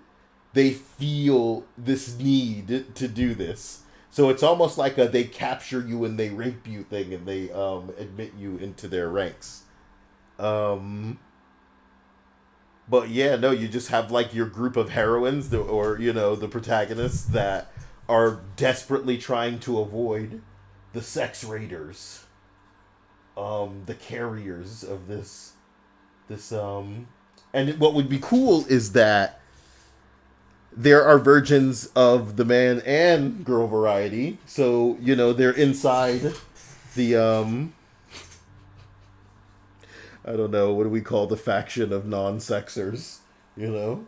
S1: they feel this need to do this. So it's almost like a they capture you and they rape you thing, and they admit you into their ranks. But yeah, no, you just have like your group of heroines, or you know, the protagonists that are desperately trying to avoid the sex raiders, the carriers of this. And what would be cool is that there are versions of the man and girl variety. So, you know, they're inside the, I don't know, what do we call the faction of non-sexers? You know?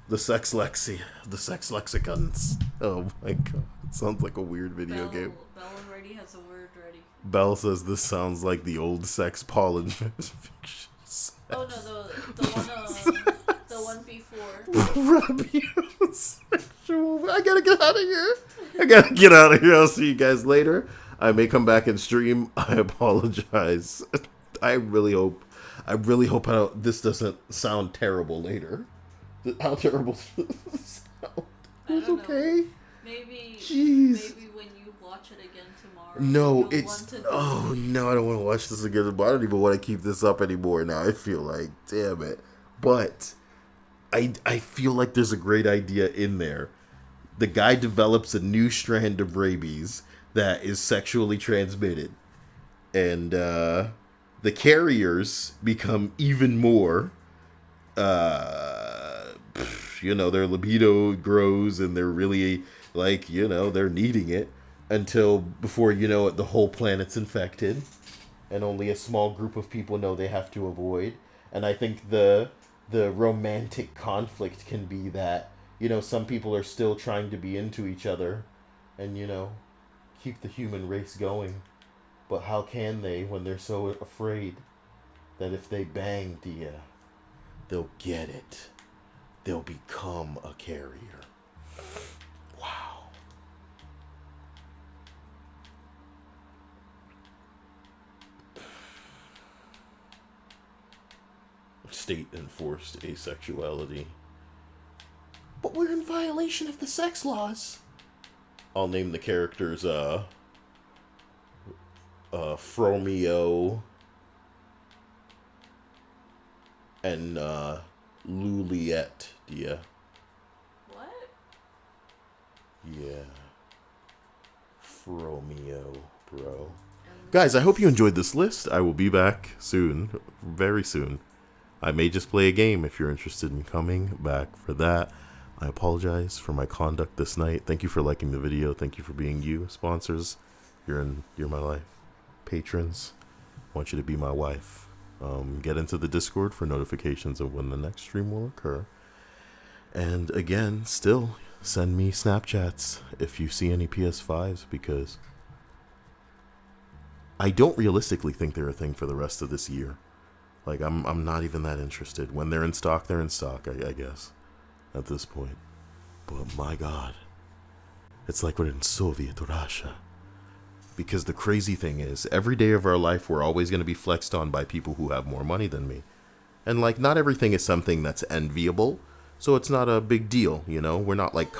S1: The sex lexicons. Oh my God. It sounds like a weird video game.
S2: Belle already has a word ready.
S1: Belle says this sounds like the old sex pollen fiction.
S2: Oh no, the one before.
S1: Rabies. I gotta get out of here. I'll see you guys later. I may come back and stream. I apologize. I really hope this doesn't sound terrible later. How terrible does it sound? It's okay.
S2: Maybe when you watch it again tomorrow.
S1: No, no, I don't want to watch this again. But I don't even want to keep this up anymore now. I feel like, damn it. But I feel like there's a great idea in there. The guy develops a new strand of rabies that is sexually transmitted. And the carriers become even more, you know, their libido grows and they're really, like, you know, they're needing it until, before you know it, the whole planet's infected. And only a small group of people know they have to avoid. And I think the romantic conflict can be that, you know, some people are still trying to be into each other and, you know, keep the human race going. But how can they when they're so afraid that if they bang Dia, they'll get it. They'll become a carrier. Wow. State-enforced asexuality. But we're in violation of the sex laws. I'll name the characters, Fromeo and, Luliette, Dia.
S2: What?
S1: Yeah. Fromeo, bro. Guys, I hope you enjoyed this list. I will be back soon, very soon. I may just play a game if you're interested in coming back for that. I apologize for my conduct this night. Thank you for liking the video. Thank you for being you. Sponsors, you're my life. Patrons, I want you to be my wife. Get into the Discord for notifications of when the next stream will occur. And again, still send me Snapchats if you see any PS5s, because I don't realistically think they're a thing for the rest of this year. Like, I'm not even that interested. When they're in stock, they're in stock, I guess, at this point. But my God, it's like we're in Soviet Russia. Because the crazy thing is, every day of our life, we're always going to be flexed on by people who have more money than me. And like, not everything is something that's enviable. So it's not a big deal, you know? We're not like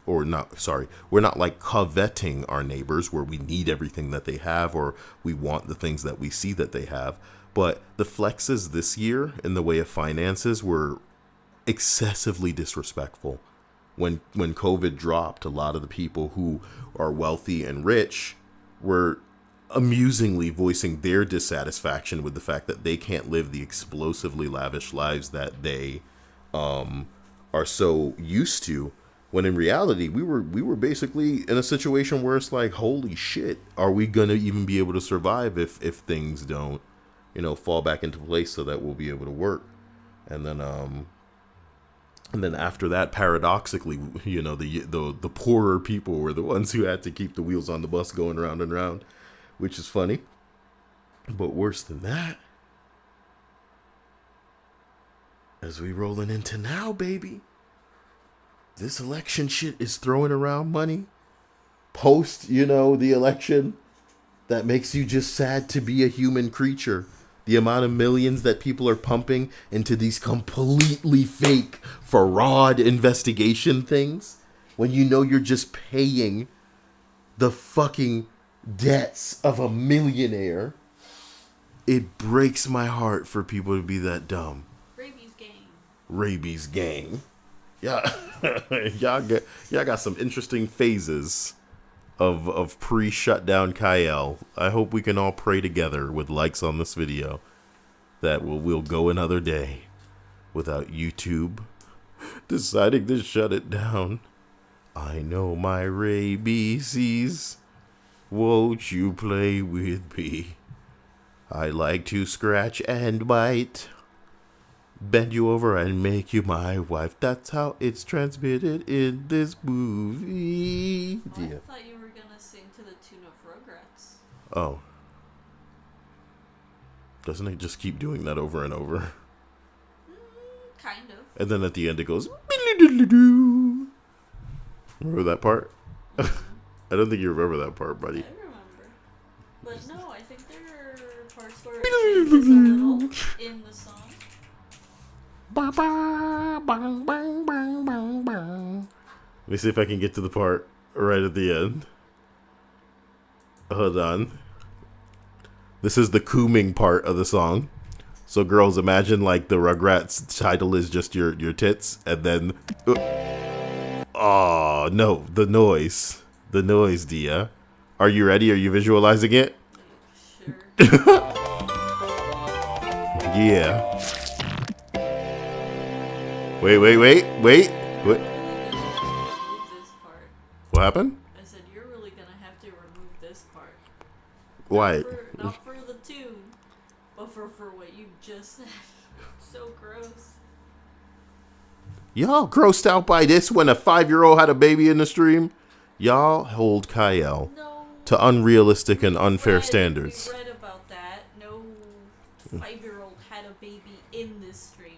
S1: we're not like coveting our neighbors where we need everything that they have or we want the things that we see that they have. But the flexes this year in the way of finances were excessively disrespectful. When COVID dropped, a lot of the people who are wealthy and rich were amusingly voicing their dissatisfaction with the fact that they can't live the explosively lavish lives that they are so used to, when in reality we were basically in a situation where it's like, holy shit, are we gonna even be able to survive if things don't, you know, fall back into place so that we'll be able to work. And then after that, paradoxically, you know, the poorer people were the ones who had to keep the wheels on the bus going round and round, which is funny. But worse than that, as we rolling into now, baby, this election shit is throwing around money. Post, you know, the election, that makes you just sad to be a human creature. The amount of millions that people are pumping into these completely fake fraud investigation things, when you know you're just paying the fucking debts of a millionaire. It breaks my heart for people to be that dumb. Rabies gang. Yeah. y'all got some interesting phases of pre-shutdown Kyle. I hope we can all pray together with likes on this video that we'll go another day without YouTube deciding to shut it down. I know my rabies. Won't you play with me? I like to scratch and bite. Bend you over and make you my wife. That's how it's transmitted in this movie.
S2: Oh, yeah. I thought you were gonna sing to the tune of Rugrats.
S1: Oh. Doesn't it just keep doing that over and over?
S2: Kind of.
S1: And then at the end it goes... Remember that part? I don't think you remember that part, buddy.
S2: I remember. But no, I think there are parts where it changes a little in the song.
S1: Let me see if I can get to the part right at the end. Hold on. This is the cooming part of the song. So girls, imagine like the Rugrats title is just your tits, and then oh no, the noise, Dia. Are you ready? Are you visualizing it?
S2: Sure.
S1: Yeah. Wait. What happened?
S2: I said you're really gonna have to remove this part.
S1: Why?
S2: Not for the tune, but for what you just said. So gross.
S1: Y'all grossed out by this when a 5-year-old had a baby in the stream? Y'all hold Kyle to unrealistic and unfair standards.
S2: We read about that. No 5-year-old had a baby in this stream.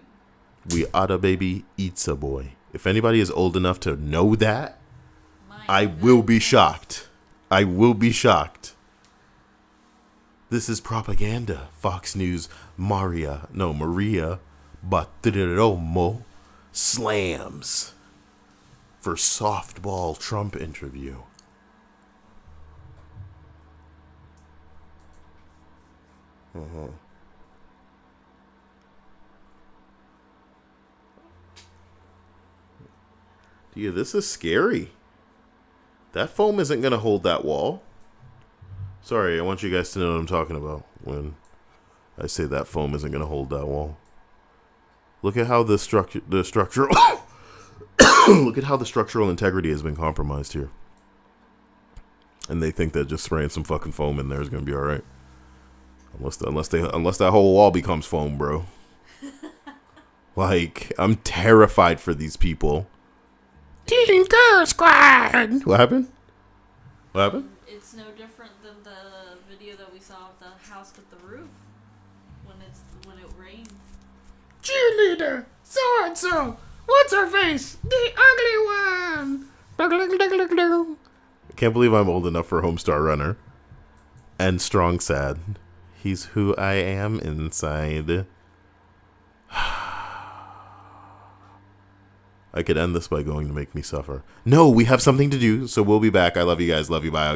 S1: We oughta baby eats a boy. If anybody is old enough to know that, I will be shocked. I will be shocked. This is propaganda. Fox News Maria Bartiromo slams for softball Trump interview. Yeah, this is scary. That foam isn't going to hold that wall. Sorry, I want you guys to know what I'm talking about when I say that foam isn't going to hold that wall. Look at how the structural look at how the structural integrity has been compromised here. And they think that just spraying some fucking foam in there is going to be all right. Unless that whole wall becomes foam, bro. Like, I'm terrified for these people. Team Girl Squad. What happened? What happened?
S2: It's no different than the video that we saw of the house with the roof when it rained.
S3: Cheerleader, so and so. What's her face? The ugly one.
S1: I can't believe I'm old enough for Homestar Runner. And strong sad. He's who I am inside. I could end this by going to make me suffer. No, we have something to do, so we'll be back. I love you guys. Love you. Bye.